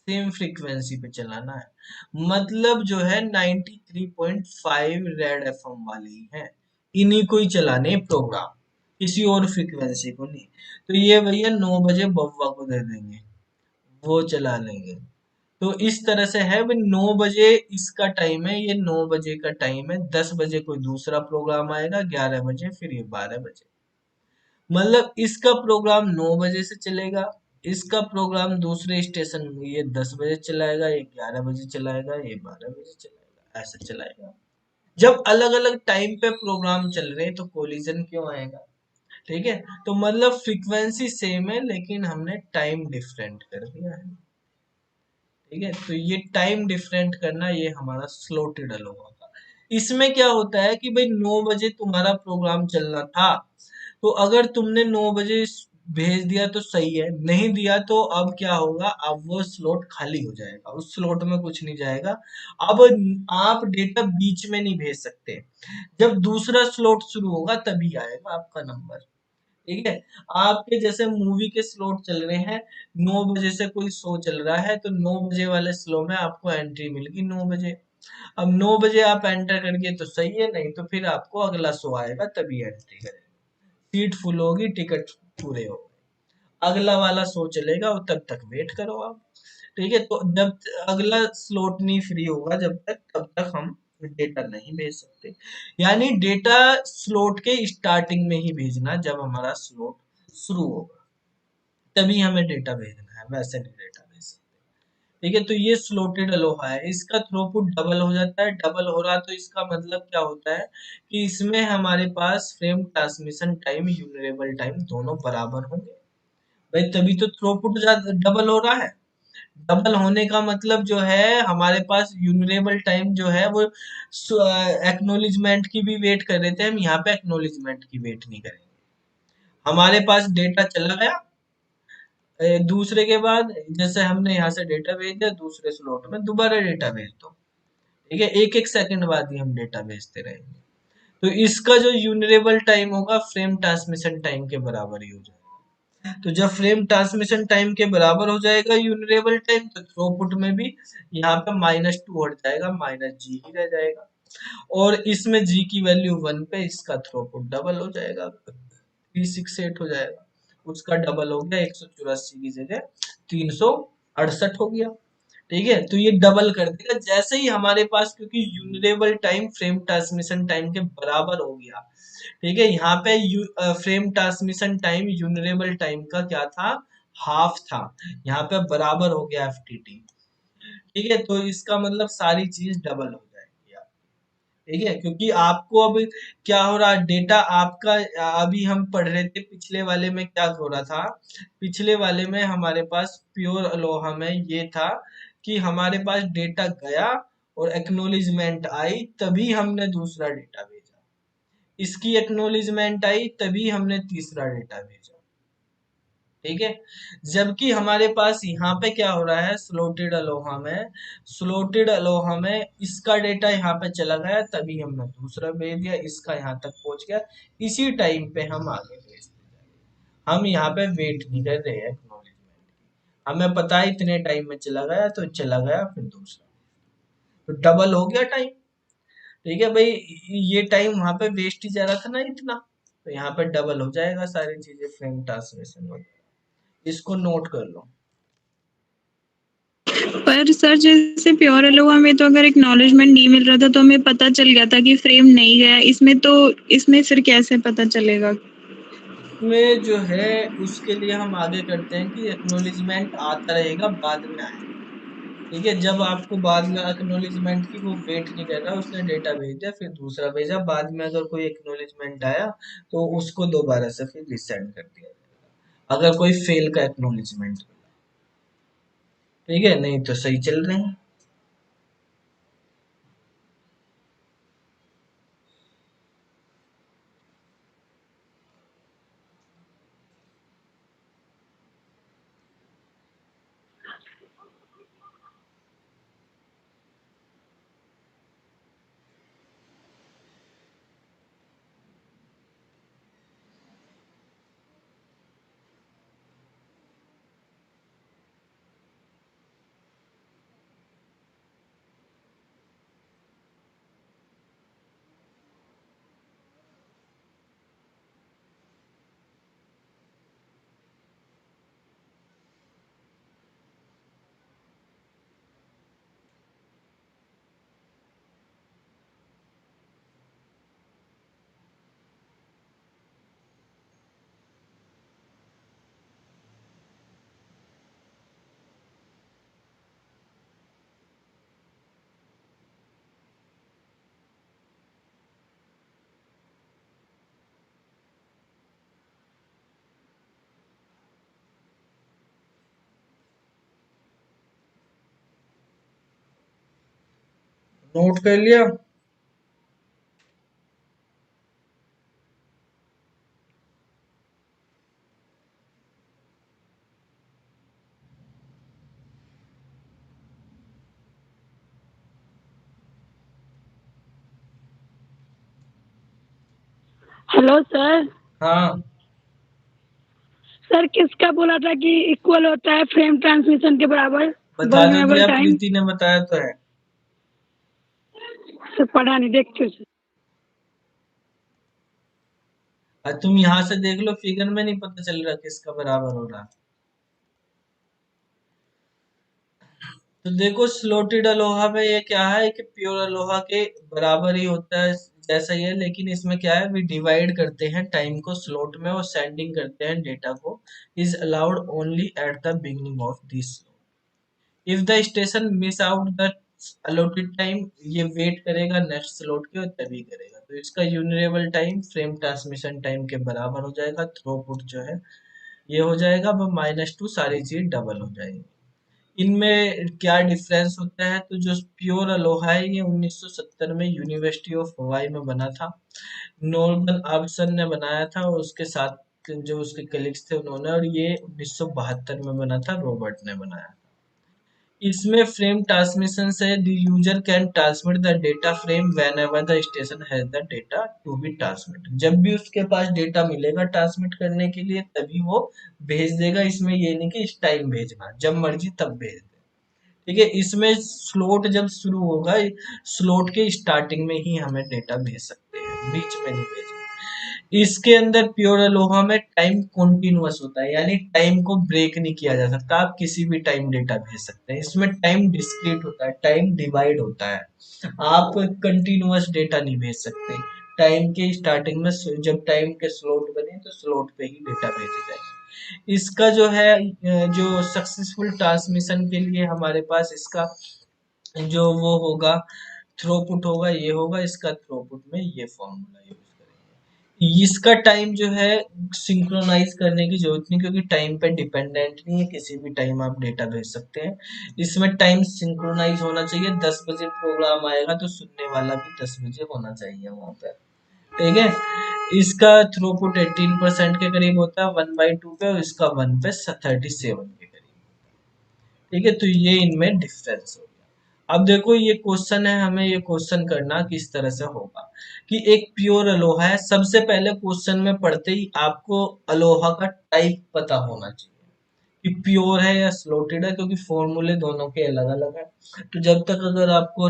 सेम फ्रीक्वेंसी पे चलाना है, मतलब जो है 93.5 रेड एफएम वाली है, इन्हीं को ही चलाने प्रोग्राम, किसी और फ्रीक्वेंसी को नहीं। तो ये भैया 9 बजे बउआ को दे देंगे, वो चला लेंगे, तो इस तरह से है भाई, 9 बजे इसका टाइम है, ये 9 बजे का टाइम है, 10 बजे कोई दूसरा प्रोग्राम आएगा, 11 बजे, फिर ये 12 बजे, मतलब इसका प्रोग्राम 9 बजे से चलेगा, इसका प्रोग्राम दूसरे स्टेशन में ये 10 बजे चलाएगा, ये 11 बजे चलाएगा, ये 12 बजे चलाएगा, ऐसे चलाएगा। जब अलग अलग टाइम पे प्रोग्राम चल रहे हैं तो कोलिजन क्यों आएगा, ठीक है, तो मतलब फ्रीक्वेंसी सेम है लेकिन हमने टाइम डिफरेंट कर दिया है, ठीक है, तो ये टाइम डिफरेंट करना ये हमारा स्लोटेड अलोहा का। इसमें क्या होता है कि भाई 9 बजे तुम्हारा प्रोग्राम चलना था, तो अगर तुमने 9 बजे भेज दिया तो सही है, नहीं दिया तो अब क्या होगा, अब वो स्लॉट खाली हो जाएगा, उस स्लॉट में कुछ नहीं जाएगा। अब आप डेटा बीच में नहीं भेज सकते, जब दूसरा स्लॉट शुरू होगा तभी आएगा आपका नंबर, ठीक है। आपके जैसे मूवी के स्लॉट चल रहे हैं, 9 बजे से कोई शो चल रहा है, तो 9 बजे वाले स्लो में आपको एंट्री मिल गई 9 बजे, अब 9 बजे आप एंटर करिए तो सही है, नहीं तो फिर आपको अगला शो आएगा तभी एंट्री करेंगे। सीट फुल होगी, टिकट पूरे हो गए, अगला वाला शो चलेगा और तब तक वेट करो आप। ठीक है, तो जब अगला स्लॉट नहीं फ्री होगा जब तक, तब तक हम डेटा नहीं भेज सकते। यानी डेटा स्लॉट के स्टार्टिंग में ही भेजना, जब हमारा स्लॉट शुरू होगा तभी हमें डेटा भेजना है, वैसे नहीं डेटा भेज सकते। ठीक है, तो ये स्लोटेड अलोहा है, इसका थ्रूपुट डबल हो जाता है। डबल हो रहा तो इसका मतलब क्या होता है कि इसमें हमारे पास फ्रेम ट्रांसमिशन टाइम, यूनिरेबल टाइम दोनों बराबर होंगे भाई, तभी तो थ्रूपुट डबल हो रहा है। डबल होने का मतलब जो है हमारे पास यूनिरेबल टाइम जो है वो एक्नोलिजमेंट की भी वेट कर रहे थे, हम यहाँ पे एक्नोलिजमेंट की वेट नहीं करेंगे। हमारे पास डेटा चला गया दूसरे के बाद, जैसे हमने यहाँ से डेटा भेज दिया दूसरे स्लॉट में, दोबारा डेटा भेज दो। ठीक है, एक एक सेकंड बाद ही हम डेटा भेजते रहेंगे। तो इसका जो यूनिरेबल टाइम होगा फ्रेम ट्रांसमिशन टाइम के बराबर ही हो जाएगा। तो जब फ्रेम ट्रांसमिशन टाइम के बराबर हो जाएगा यूनिरेबल टाइम, तो थ्रूपुट में भी यहाँ पे -2 हट जाएगा, -g ही रह जाएगा। और इसमें g की वैल्यू 1 पे इसका थ्रूपुट डबल हो जाएगा, 368 हो जाएगा। उसका डबल हो गया, 184 की जगह 368 हो गया। ठीक है, तो ये डबल कर देगा जैसे ही हमारे पास, क्योंकि यूनिरेबल टाइम फ्रेम ट्रांसमिशन टाइम के बराबर हो गया। ठीक है, यहाँ पे फ्रेम ट्रांसमिशन टाइम यूनिरेबल टाइम का क्या था, हाफ था, यहाँ पे बराबर हो गया एफटीटी। ठीक है, तो इसका मतलब सारी चीज डबल हो जाएगी। ठीक है, क्योंकि आपको अब क्या हो रहा है, डेटा आपका, अभी हम पढ़ रहे थे पिछले वाले में क्या हो रहा था, पिछले वाले में हमारे पास प्योर अलोहा में ये था कि हमारे पास डेटा गया और एक्नोलिजमेंट आई तभी हमने दूसरा डेटा भेजा, इसकी एक्नोलिजमेंट आई तभी हमने तीसरा डेटा भेजा। ठीक है, जबकि हमारे पास यहाँ पे क्या हो रहा है, स्लोटेड अलोहा में, स्लोटेड अलोहा में इसका डेटा यहाँ पे चला गया तभी हमने दूसरा भेज दिया, इसका यहाँ तक पहुंच गया, इसी टाइम पे हम आगे भेजते जाएंगे। हम यहाँ पे वेट नहीं कर रहे हैं एक्नॉलेजमेंट की, हमें पता है इतने टाइम में चला गया तो चला गया, फिर दूसरा, तो डबल हो गया टाइम। ठीक है भाई, ये टाइम वहां पे वेस्ट ही जा रहा था ना इतना, तो यहाँ पे डबल हो जाएगा सारी चीजें, फ्रेम ट्रांसमिशन वगैरह, इसको नोट कर लो। पर सर जैसे प्योर अलोहा में तो अगर एक्नॉलेजमेंट नहीं मिल रहा था तो हमें पता चल गया था कि फ्रेम नहीं गया, इसमें तो इसमें फिर कैसे पता चलेगा? इसमें जो है उसके लिए हम आगे करते हैं कि एक्नोलेजमेंट आता रहेगा, बाद में आएगा। ठीक है, जब आपको बाद में एक्नोलेजमेंट की वो वेट नहीं कर रहा, उसने डेटा भेज दिया फिर दूसरा भेजा, बाद में अगर कोई एक्नोलेजमेंट आया तो उसको दोबारा से फिर रिसेंड कर दिया जाएगा, अगर कोई फेल का एक्नोलेजमेंट मिला। ठीक है, नहीं तो सही चल रहे हैं। नोट कर लिया। Hello sir. हाँ, सर किसका बोला था कि इक्वल होता है फ्रेम ट्रांसमिशन के बराबर बता तो वल्नरेबल दिया, टाइम? प्रीति ने बताया तो है। सर पढ़ा नहीं, देखते हो सर। तुम यहाँ से देख लो, फिगर में नहीं पता चल रहा किसका बराबर हो रहा। तो देखो स्लोटेड अलोहा में ये क्या है कि प्योर अलोहा के बराबर ही होता है जैसा ही है, लेकिन इसमें क्या है, वी डिवाइड करते हैं टाइम को स्लॉट में और सेंडिंग करते हैं डेटा को is allowed only at the beginning of this. If the station miss out the allotted time, ये वेट करेगा नेक्स्ट स्लॉट के और तभी करेगा। तो इसका यूनिरेबल टाइम फ्रेम ट्रांसमिशन टाइम के बराबर हो जाएगा, थ्रूपुट जो है ये हो जाएगा, वो -2 सारी चीज डबल हो जाएगी। इनमें क्या डिफरेंस होता है, तो जो प्योर अलोहा है ये 1970 में यूनिवर्सिटी ऑफ हवाई में बना था, नॉर्मन आब्सन ने बनाया था और उसके साथ जो उसके कलीग्स थे उन्होंने, और ये 1972 में बना था, रॉबर्ट ने बनाया। इसमें फ्रेम ट्रांसमिशन से the user can transmit the data frame whenever the station has the data to be transmit. जब भी उसके पास डेटा मिलेगा ट्रांसमिट करने के लिए तभी वो भेज देगा। इसमें ये नहीं कि इस टाइम भेजना, जब मर्जी तब भेज दे। ठीक है, इसमें स्लॉट जब शुरू होगा, स्लॉट के स्टार्टिंग में ही हमें डेटा भेज सकते हैं, बीच में नहीं भेजना। इसके अंदर प्योर अलोहा में टाइम कॉन्टिन्यूअस होता है, यानी टाइम को ब्रेक नहीं किया जा सकता, आप किसी भी टाइम डेटा भेज सकते हैं। इसमें टाइम डिस्क्रीट होता है, टाइम डिवाइड होता है, आप कंटिन्यूअस डेटा नहीं भेज सकते। टाइम के स्टार्टिंग में जब टाइम के स्लॉट बने तो स्लॉट पे ही डेटा भेजे जाएंगे। इसका जो है जो सक्सेसफुल ट्रांसमिशन के लिए हमारे पास इसका जो वो होगा, थ्रूपुट होगा, ये होगा, इसका थ्रूपुट में ये फॉर्मूला यूज करेंगे। इसका टाइम जो है सिंक्रोनाइज करने की जरूरत नहीं, क्योंकि टाइम पे डिपेंडेंट नहीं है, किसी भी टाइम आप डेटा भेज सकते हैं। इसमें टाइम सिंक्रोनाइज होना चाहिए, 10 बजे प्रोग्राम आएगा तो सुनने वाला भी 10 बजे होना चाहिए वहां पर। ठीक है, इसका थ्रूपुट 18% के करीब होता है 1/2 पे, और इसका 1 पे 37 के करीब। ठीक है, तो ये इनमें डिफरेंस हो गया। अब देखो ये क्वेश्चन है, हमें ये क्वेश्चन करना किस तरह से होगा कि एक प्योर अलोहा है। सबसे पहले क्वेश्चन में पढ़ते ही आपको अलोहा का टाइप पता होना चाहिए कि प्योर है या स्लोटेड है, क्योंकि फॉर्मूले दोनों के अलग अलग है। तो जब तक अगर आपको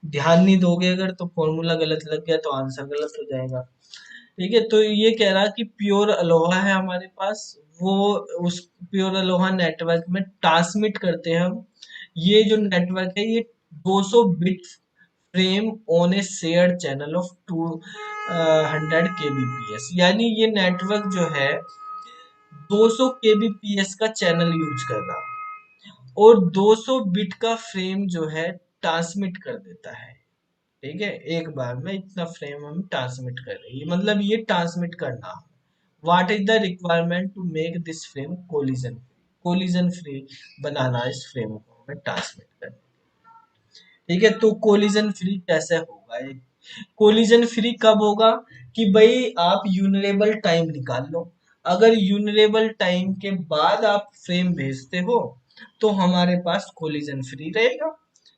ध्यान नहीं दोगे, अगर तो फॉर्मूला गलत लग गया तो आंसर गलत हो जाएगा। ठीक है, तो ये कह रहा कि प्योर अलोहा है हमारे पास, वो उस प्योर अलोहा नेटवर्क में ट्रांसमिट करते हैं हम। ये जो नेटवर्क है ये 200 bit frame on A shared channel of 200 kbps, यानी ये नेटवर्क जो है 200 kbps का चैनल यूज कर रहा है और 200 बिट का फ्रेम जो है ट्रांसमिट कर देता है। ठीक है, एक बार में इतना फ्रेम हम ट्रांसमिट कर रहे हैं, मतलब ये ट्रांसमिट करना। What is the requirement to make this frame collision free बनाना, इस फ्रेम को हमें ट्रांसमिट करना। ठीक है, तो कोलिजन फ्री कैसे होगा ये? कोलिजन फ्री कब होगा कि भाई आप यूनरेबल टाइम निकाल लो। अगर यूनरेबल टाइम के बाद आप फ्रेम भेजते हो तो हमारे पास कोलिजन फ्री रहेगा।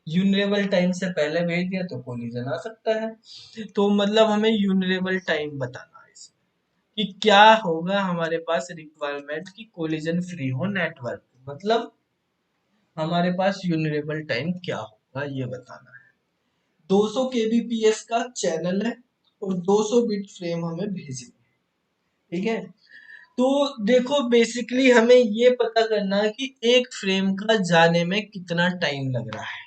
यूनरेबल टाइम से पहले भेज दिया तो कोलिजन आ सकता है। तो मतलब हमें यूनरेबल टाइम बताना है इसमें कि क्या होगा हमारे पास रिक्वायरमेंट की कोलिजन फ्री हो नेटवर्क, मतलब हमारे पास यूनरेबल टाइम क्या होगा ये बताना है। 200 kbps का चैनल है और 200 बिट फ्रेम हमें भेजनी है। ठीक है, तो देखो बेसिकली हमें ये पता करना है कि एक फ्रेम का जाने में कितना टाइम लग रहा है,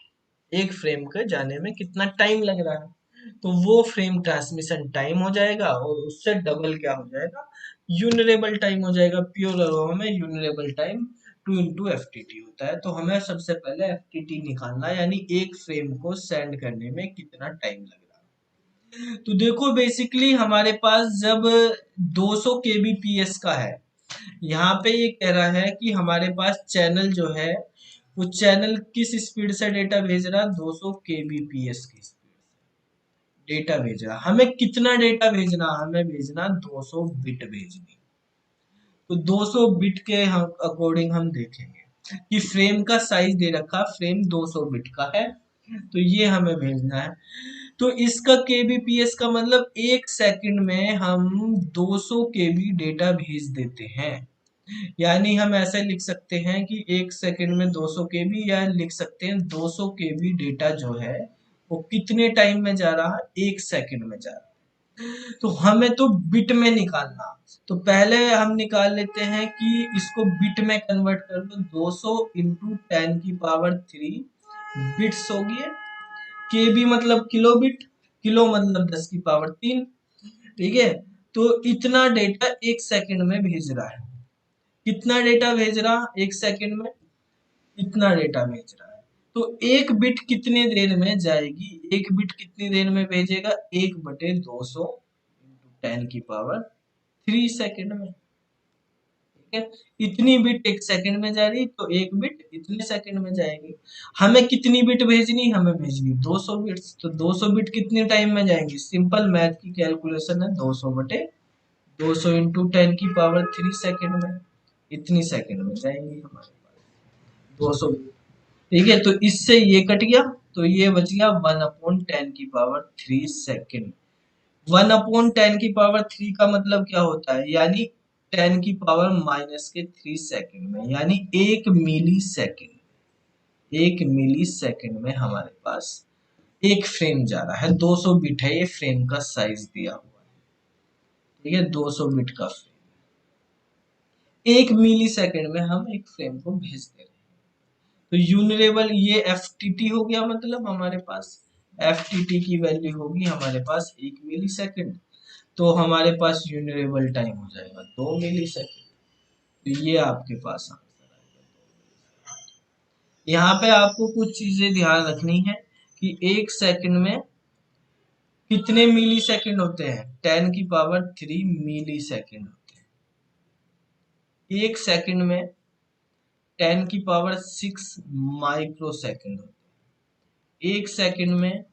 एक फ्रेम के जाने में कितना टाइम लग रहा है। तो वो फ्रेम ट्रांसमिशन टाइम हो जाएगा और उससे डबल क्या हो जाएगा, यूनरेबल टाइम हो जाएगा। प्योर अलोहा में यूनरेबल टाइम 2 into FTT होता है। तो हमें सबसे पहले FTT निकालना है, यानी एक फ्रेम को सेंड करने में कितना टाइम लग रहा है। तो देखो बेसिकली हमारे पास जब 200 kbps का है, यहाँ पे ये कह रहा है कि हमारे पास चैनल जो है वो चैनल किस स्पीड से डेटा भेज रहा है, 200 kbps की स्पीड से डेटा भेज रहा। हमें कितना डेटा भेजना, हमें भेजना 200 बिट भेजनी। तो 200 बिट के अकॉर्डिंग हम देखेंगे कि फ्रेम का साइज दे रखा, फ्रेम 200 बिट का है तो ये हमें भेजना है। तो इसका kbps का मतलब एक सेकंड में हम 200 kb डेटा भेज देते हैं। यानी हम ऐसे लिख सकते हैं कि एक सेकंड में 200 kb, या लिख सकते हैं 200 kb डेटा जो है वो कितने टाइम में जा रहा है, 1 सेकंड में जा रहा है। तो हमें तो बिट में निकालना, तो पहले हम निकाल लेते हैं कि इसको बिट में कन्वर्ट कर दो। 200 इंटू 10 की पावर 3 बिट्स होगी। के बी मतलब किलो बिट, किलो मतलब 10 की पावर 3। ठीक है, तो इतना डेटा 1 सेकंड में भेज रहा है। कितना डेटा भेज रहा 1 सेकंड में, इतना डेटा भेज रहा है। तो एक बिट कितने देर में जाएगी, एक बिट कितनी देर में भेजेगा, 1/200 इंटू 10 की पावर 3 सेकंड में। ठीक है, इतनी बिट 1 सेकंड में जा रही, तो एक बिट इतने सेकंड में जाएगी। हमें कितनी बिट भेजनी, हमें भेजनी 200 बिट्स, तो 200 बिट कितने टाइम में जाएंगी, सिंपल मैथ की कैलकुलेशन है, 200/200 इंटू 10 की पावर 3 सेकंड में, इतनी सेकंड में जाएंगी हमारे पास 200 बिट। ठीक है, तो इससे ये कट गया, तो ये बच गया 1/10 की पावर 3 सेकंड। 1/10 की पावर 3 का मतलब क्या होता है, यानी 10 की पावर -3 सेकंड में, यानी 1 मिली सेकंड में हमारे पास एक फ्रेम जा रहा है। 200 बिट है, ये फ्रेम का साइज दिया हुआ है। ठीक है, 200 बिट का फ्रेम, 1 मिली सेकंड में हम एक फ्रेम को भेज दे रहे हैं। तो यूनिरेबल ये एफटीटी हो गया, मतलब हमारे पास एफटीटी की वैल्यू होगी हमारे पास 1 मिली सेकंड। तो हमारे पास यूनिरेबल टाइम हो जाएगा 2 मिली सेकंड। तो ये आपके पास आंसर आएगा। यहाँ पे आपको कुछ चीजें ध्यान रखनी है कि 1 सेकंड में कितने मिली सेकंड होते हैं, 10 की पावर 3 मिली सेकंड होते हैं। 1 सेकंड में 10 की पावर 6 माइक्रो सेकंड होते हैं। 1 सेकंड में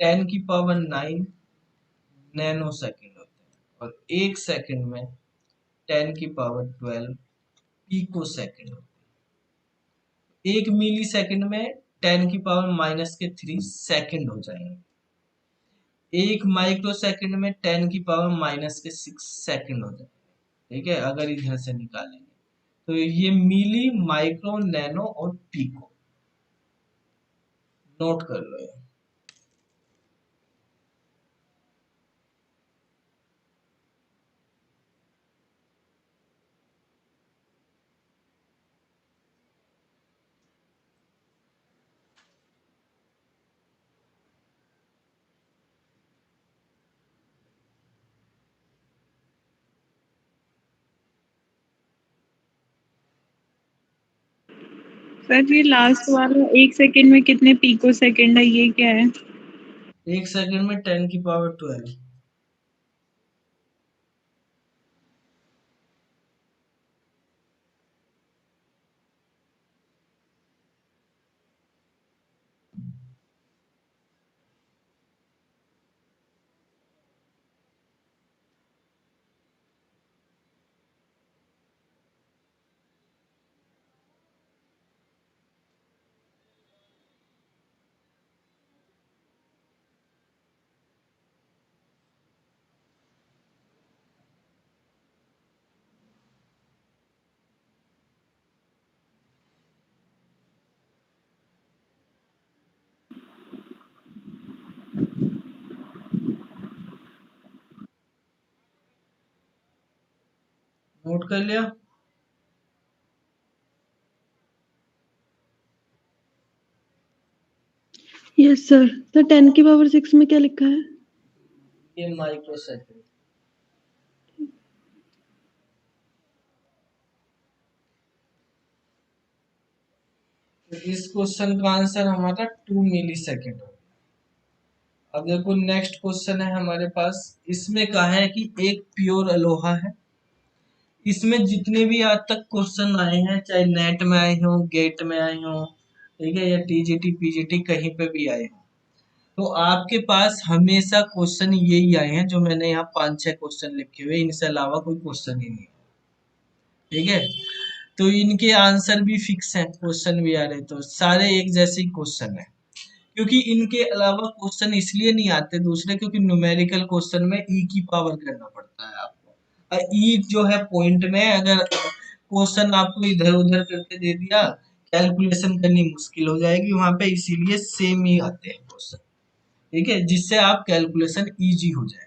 10 की पावर 9 नैनो सेकंड होते हैं। और 1 सेकंड में 10 की पावर 12 पिको सेकंड होते हैं। 1 मिली सेकंड में 10 की पावर -3 सेकंड हो जाएंगे। 1 माइक्रो सेकंड में 10 की पावर -6 सेकंड हो जाएंगे। ठीक है, अगर इधर से निकालेंगे तो ये मिली, माइक्रो, नैनो और पिको नोट कर लो ये। सर ये लास्ट वाला 1 सेकंड में कितने पिको सेकंड है, ये क्या है? 1 सेकंड में 10 की पावर 12। नोट कर लिया। Yes sir. सर 10 की पावर 6 में क्या लिखा है? ये माइक्रो सेकंड। तो इस क्वेश्चन का आंसर हमारा 2 मिली सेकेंड हो। अब देखो नेक्स्ट क्वेश्चन है हमारे पास, इसमें कहा है कि एक प्योर अलोहा है। इसमें जितने भी आज तक क्वेश्चन आए हैं, चाहे नेट में आए हों, गेट में आए हों, ठीक है, या टीजीटी पीजीटी कहीं पे भी आए हों, तो आपके पास हमेशा क्वेश्चन यही आए हैं जो मैंने यहाँ 5-6 क्वेश्चन लिखे हुए, इनसे अलावा कोई क्वेश्चन ही नहीं। ठीक है, तो इनके आंसर भी फिक्स हैं, क्वेश्चन भी आ रहे, तो सारे एक जैसे ही क्वेश्चन है। क्योंकि इनके अलावा क्वेश्चन इसलिए नहीं आते दूसरे, क्योंकि न्यूमेरिकल क्वेश्चन में ई की पावर करना पड़ता है आपको। और ई जो है पॉइंट में, अगर क्वेश्चन आपको इधर उधर करके दे दिया, कैलकुलेशन करनी मुश्किल हो जाएगी वहां पे, इसीलिए सेम ही आते हैं क्वेश्चन। ठीक है, जिससे आप कैलकुलेशन इजी हो जाए,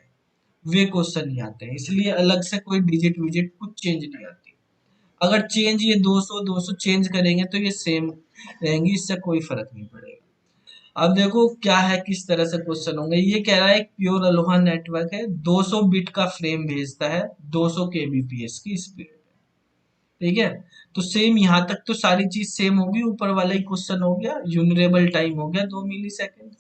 वे क्वेश्चन नहीं आते हैं, इसलिए अलग से कोई डिजिट विजिट कुछ चेंज नहीं आती। अगर चेंज ये 200 200 चेंज करेंगे तो ये सेम रहेंगी, इससे कोई फर्क नहीं पड़ेगा। अब देखो क्या है, किस तरह से क्वेश्चन होंगे। ये कह रहा है एक प्योर अलोहा नेटवर्क है, 200 बिट का फ्रेम भेजता है 200 केबीपीएस की स्पीड। ठीक है, तो सेम यहाँ तक तो सारी चीज सेम होगी, ऊपर वाला ही क्वेश्चन हो गया, यूनिरेबल टाइम हो गया 2 मिली सेकेंड।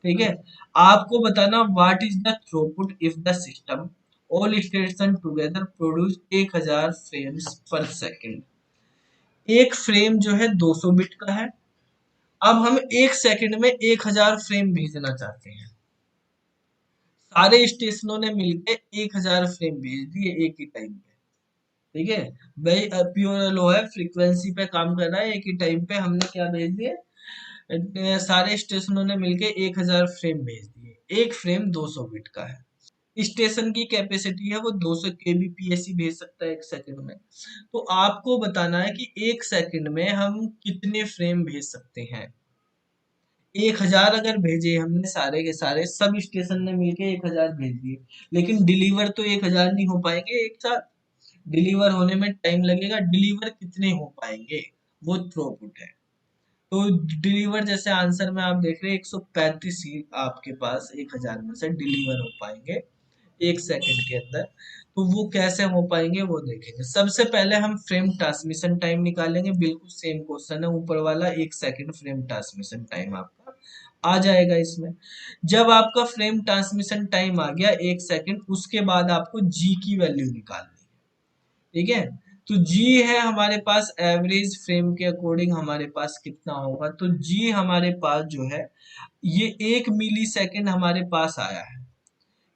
ठीक है, आपको बताना what is the throughput if the system all station together produce 1000 frames पर सेकेंड। एक फ्रेम जो है 200 बिट का है, अब हम एक सेकंड में 1000 फ्रेम भेजना चाहते हैं। सारे स्टेशनों ने मिलकर 1000 फ्रेम भेज दिए एक ही टाइम पे। ठीक है भाई, प्योर लो है, फ्रीक्वेंसी पे काम कर रहा है, एक ही टाइम पे हमने क्या भेज दिए, सारे स्टेशनों ने मिलकर 1000 फ्रेम भेज दिए। एक फ्रेम 200 बिट का है, स्टेशन की कैपेसिटी है वो 200 केबीपीएस ही भेज सकता है एक सेकंड में। तो आपको बताना है कि एक सेकंड में हम कितने फ्रेम भेज सकते हैं। 1000 अगर भेजे हमने, सारे के सारे सब स्टेशन ने मिलके 1000 भेज दिए, लेकिन डिलीवर तो 1000 नहीं हो पाएंगे एक साथ, डिलीवर होने में टाइम लगेगा। डिलीवर कितने हो पाएंगे, वो थ्रूपुट है। तो डिलीवर जैसे आंसर में आप देख रहे हैं 135 ही आपके पास 1000 में से डिलीवर हो पाएंगे एक सेकंड के अंदर। तो वो कैसे हो पाएंगे वो देखेंगे। सबसे पहले हम फ्रेम ट्रांसमिशन टाइम निकालेंगे, बिल्कुल सेम क्वेश्चन है ऊपर वाला, 1 सेकंड फ्रेम ट्रांसमिशन टाइम आपका आ जाएगा इसमें। जब आपका फ्रेम ट्रांसमिशन टाइम आ गया 1 सेकंड, उसके बाद आपको जी की वैल्यू निकालनी है। ठीक है, तो जी है हमारे पास एवरेज फ्रेम के अकॉर्डिंग हमारे पास कितना होगा, तो जी हमारे पास जो है ये 1 मिली सेकंड हमारे पास आया है।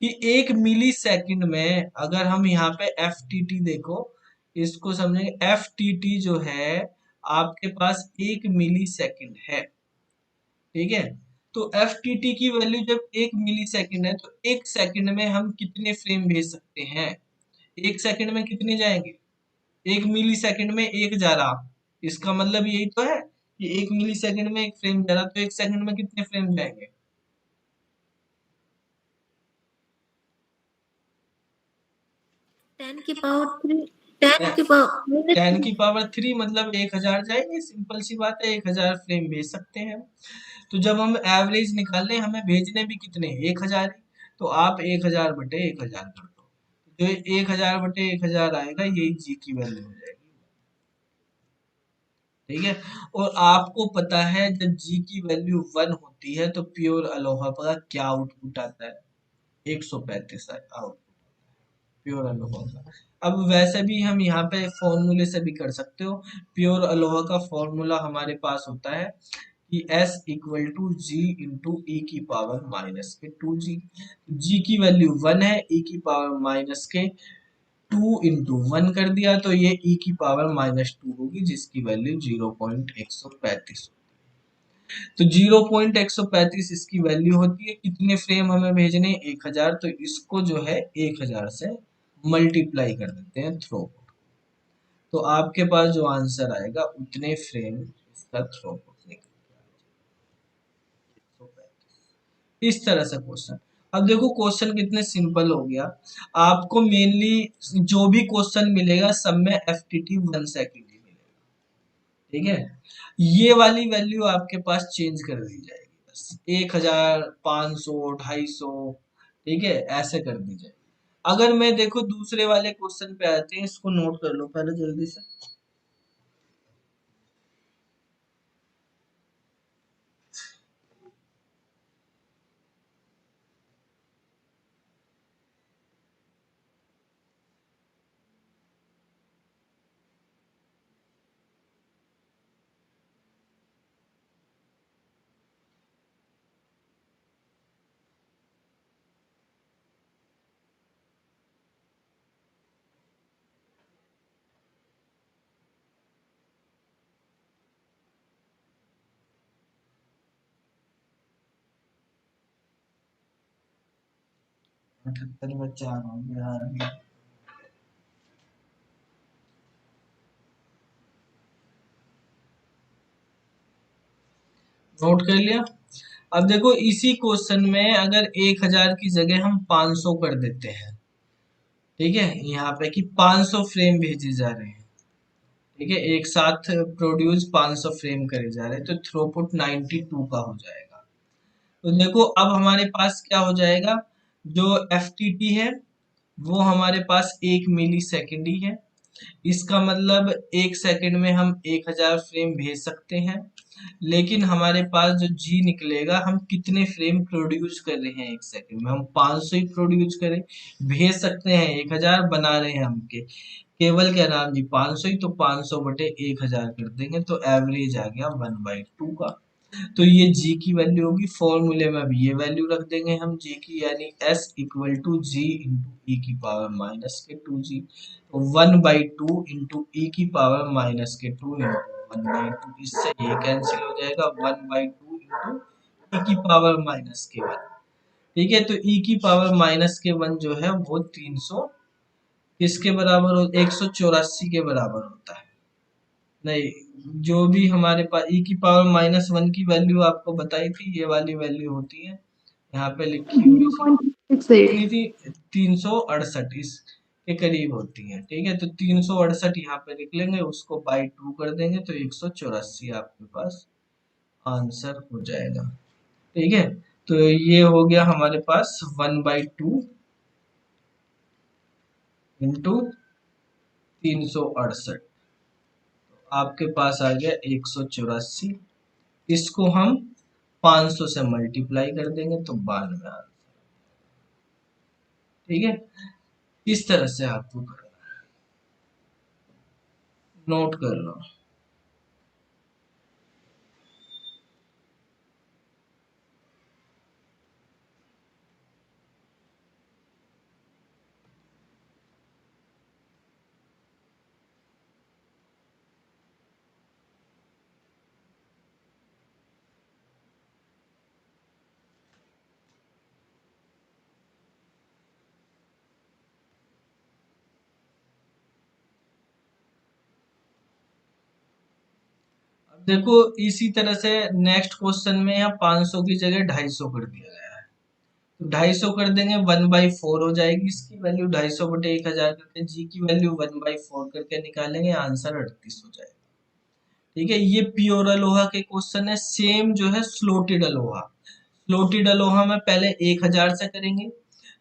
कि 1 मिली सेकंड में अगर हम यहाँ पे एफ टी टी देखो, इसको समझेंगे, एफ टी टी जो है आपके पास 1 मिली सेकंड है। ठीक है, तो एफ टी टी की वैल्यू जब 1 मिली सेकंड है, तो एक सेकंड में हम कितने फ्रेम भेज सकते हैं, एक सेकंड में कितने जाएंगे, 1 मिली सेकंड में एक जा रहा, इसका मतलब यही तो है कि 1 मिली सेकंड में एक फ्रेम जा रहा, तो एक सेकंड में कितने फ्रेम जाएंगे। 10 की पावर 3 मतलब 1000 जाएंगे, सिंपल सी बात है, 1000 फ्रेम भेज सकते हैं हम। तो जब हम एवरेज निकालने, हमें भेजने भी कितने, 1000 ही, तो आप 1000/1000 कर दो, जो 1000/1000 आएगा यही जी की वैल्यू हो जाएगी। ठीक है, और आपको पता है जब जी की वैल्यू 1 होती है तो प्योर अलोहा का क्या आउटपुट आता है, 135 आउटपुट प्योर अलोहा का। अब वैसे भी हम यहाँ पे फॉर्मूले से भी कर सकते हो। प्योर अलोहा का फॉर्मूला हमारे पास होता है कि S equal to G into e की पावर माइनस के 2g। जी की वैल्यू 1 है, ई की पावर माइनस के 2 × 1 कर दिया, तो ये e की पावर -2 होगी, जिसकी वैल्यू 0.135। तो 0.135 इसकी वैल्यू होती है। कितने फ्रेम हमें भेजने, 1000, तो इसको जो है 1000 से मल्टीप्लाई कर देते हैं थ्रूपुट, तो आपके पास जो आंसर आएगा उतने फ्रेम इसका थ्रूपुट निकल के आएगा। इस तरह से क्वेश्चन। अब देखो क्वेश्चन कितने सिंपल हो गया। आपको मेनली जो भी क्वेश्चन मिलेगा सब में एफटीटी 1 सेकंड ही मिलेगा। ठीक है, ये वाली वैल्यू आपके पास चेंज कर दी जाएगी, बस 1000, 500, 250, ठीक है, ऐसे कर दी जाएगी। अगर मैं देखो दूसरे वाले क्वेश्चन पे आते हैं, इसको नोट कर लो पहले जल्दी से। अठहत्तर में 4 हो गया। नोट कर लिया। अब देखो इसी क्वेश्चन में अगर 1000 की जगह हम 500 कर देते हैं, ठीक है, यहाँ पे कि 500 फ्रेम भेजे जा रहे हैं, ठीक है, एक साथ प्रोड्यूस 500 फ्रेम करे जा रहे हैं, तो थ्रूपुट 92 का हो जाएगा। तो देखो अब हमारे पास क्या हो जाएगा, जो FTT है वो हमारे पास 1 मिली सेकेंड ही है। इसका मतलब 1 सेकंड में हम 1000 फ्रेम भेज सकते हैं, लेकिन हमारे पास जो जी निकलेगा, हम कितने फ्रेम प्रोड्यूस कर रहे हैं 1 सेकंड में, हम 500 ही प्रोड्यूस करें, भेज सकते हैं 1000, बना रहे हैं हम के केवल क्या नाम जी 500 ही, तो 500 बटे 1000 कर देंगे, तो एवरेज आ गया 1/2 का। तो ये जी की वैल्यू होगी, फॉर्मूले में भी ये वैल्यू रख देंगे हम जी की, यानी S equal to G into e की पावर माइनस के 2g, तो 1/2 इंटू ई की पावर माइनस के 2 इंटू 1/2, इससे ये कैंसिल हो जाएगा, 1/2 इंटू ई की पावर माइनस के 1, ठीक है। तो ई की पावर माइनस के 1 जो है वो 300 किसके बराबर हो, 184 के बराबर होता है। नहीं, जो भी हमारे पास ई की पावर -1 की वैल्यू आपको बताई थी, ये वाली वैल्यू होती है, यहाँ पे लिखी हुई कितनी 0.68 थी, 368 इस के करीब होती है, ठीक है। तो 368 यहाँ पे लिख लेंगे, उसको बाई 2 कर देंगे, तो 184 आपके पास आंसर हो जाएगा, ठीक है। तो ये हो गया हमारे पास 1/2 इंटू 368, आपके पास आ गया 184, इसको हम 500 से मल्टीप्लाई कर देंगे तो 92 आंसर, ठीक है। इस तरह से आपको करना है, नोट कर लो। अब देखो इसी तरह से नेक्स्ट क्वेश्चन में यहाँ 500 की जगह 250 कर दिया गया है, तो 250 कर देंगे, 1/4 हो जाएगी इसकी वैल्यू, 250 बटे 1000 करके जी की वैल्यू 1/4 करके निकालेंगे, आंसर 38 हो जाएगा, ठीक है। ये प्योर अलोहा के क्वेश्चन है। सेम जो है स्लोटेड अलोहा, स्लोटेड अलोहा में पहले 1000 से करेंगे,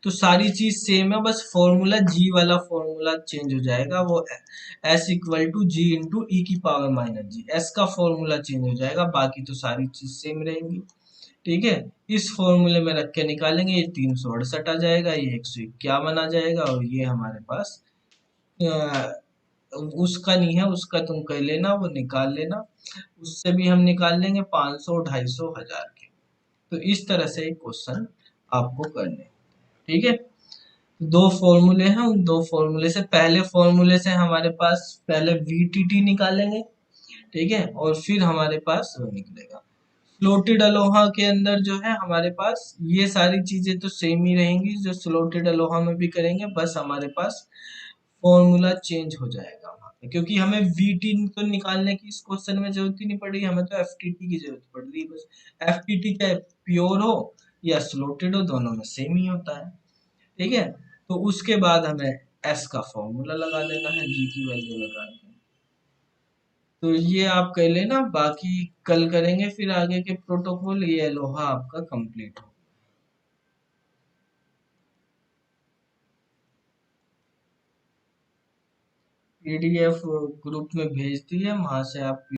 तो सारी चीज सेम है, बस फॉर्मूला जी वाला फॉर्मूला चेंज हो जाएगा, वो S equal to G into e की पावर माइनस जी, एस का फॉर्मूला चेंज हो जाएगा, बाकी तो सारी चीज सेम रहेंगी, ठीक है। इस फॉर्मूले में रख के निकालेंगे, ये 368 आ जाएगा, ये 151 आ जाएगा, और ये हमारे पास उसका नहीं है, उसका तुम कर लेना, वो निकाल लेना, उससे भी हम निकाल लेंगे 500, 250, 1000 के। तो इस तरह से एक क्वेश्चन आपको करने, ठीक है। दो फॉर्मूले हैं, उन दो फॉर्मूले से, पहले फॉर्मूले से हमारे पास पहले VTT निकालेंगे, ठीक है, और फिर हमारे पास वो निकलेगा। स्लोटेड अलोहा के अंदर जो है हमारे पास ये सारी चीजें तो सेम ही रहेंगी, जो स्लोटेड अलोहा में भी करेंगे, बस हमारे पास फॉर्मूला चेंज हो जाएगा वहाँ पे, क्योंकि हमें VT तो निकालने की इस क्वेश्चन में जरूरत ही नहीं पड़ी, हमें तो FTT की जरूरत पड़ रही है बस। FTT चाहे प्योर हो या स्लोटेड हो, दोनों में सेम ही होता है, ठीक है। तो उसके बाद हमें S का फॉर्मूला लगा देना है, G की वैल्यू लगा के। तो ये आप कर लेना, बाकी कल करेंगे फिर आगे के प्रोटोकॉल, ये लोहा आपका कंप्लीट हो। PDF ग्रुप में भेज दिए, वहां से आप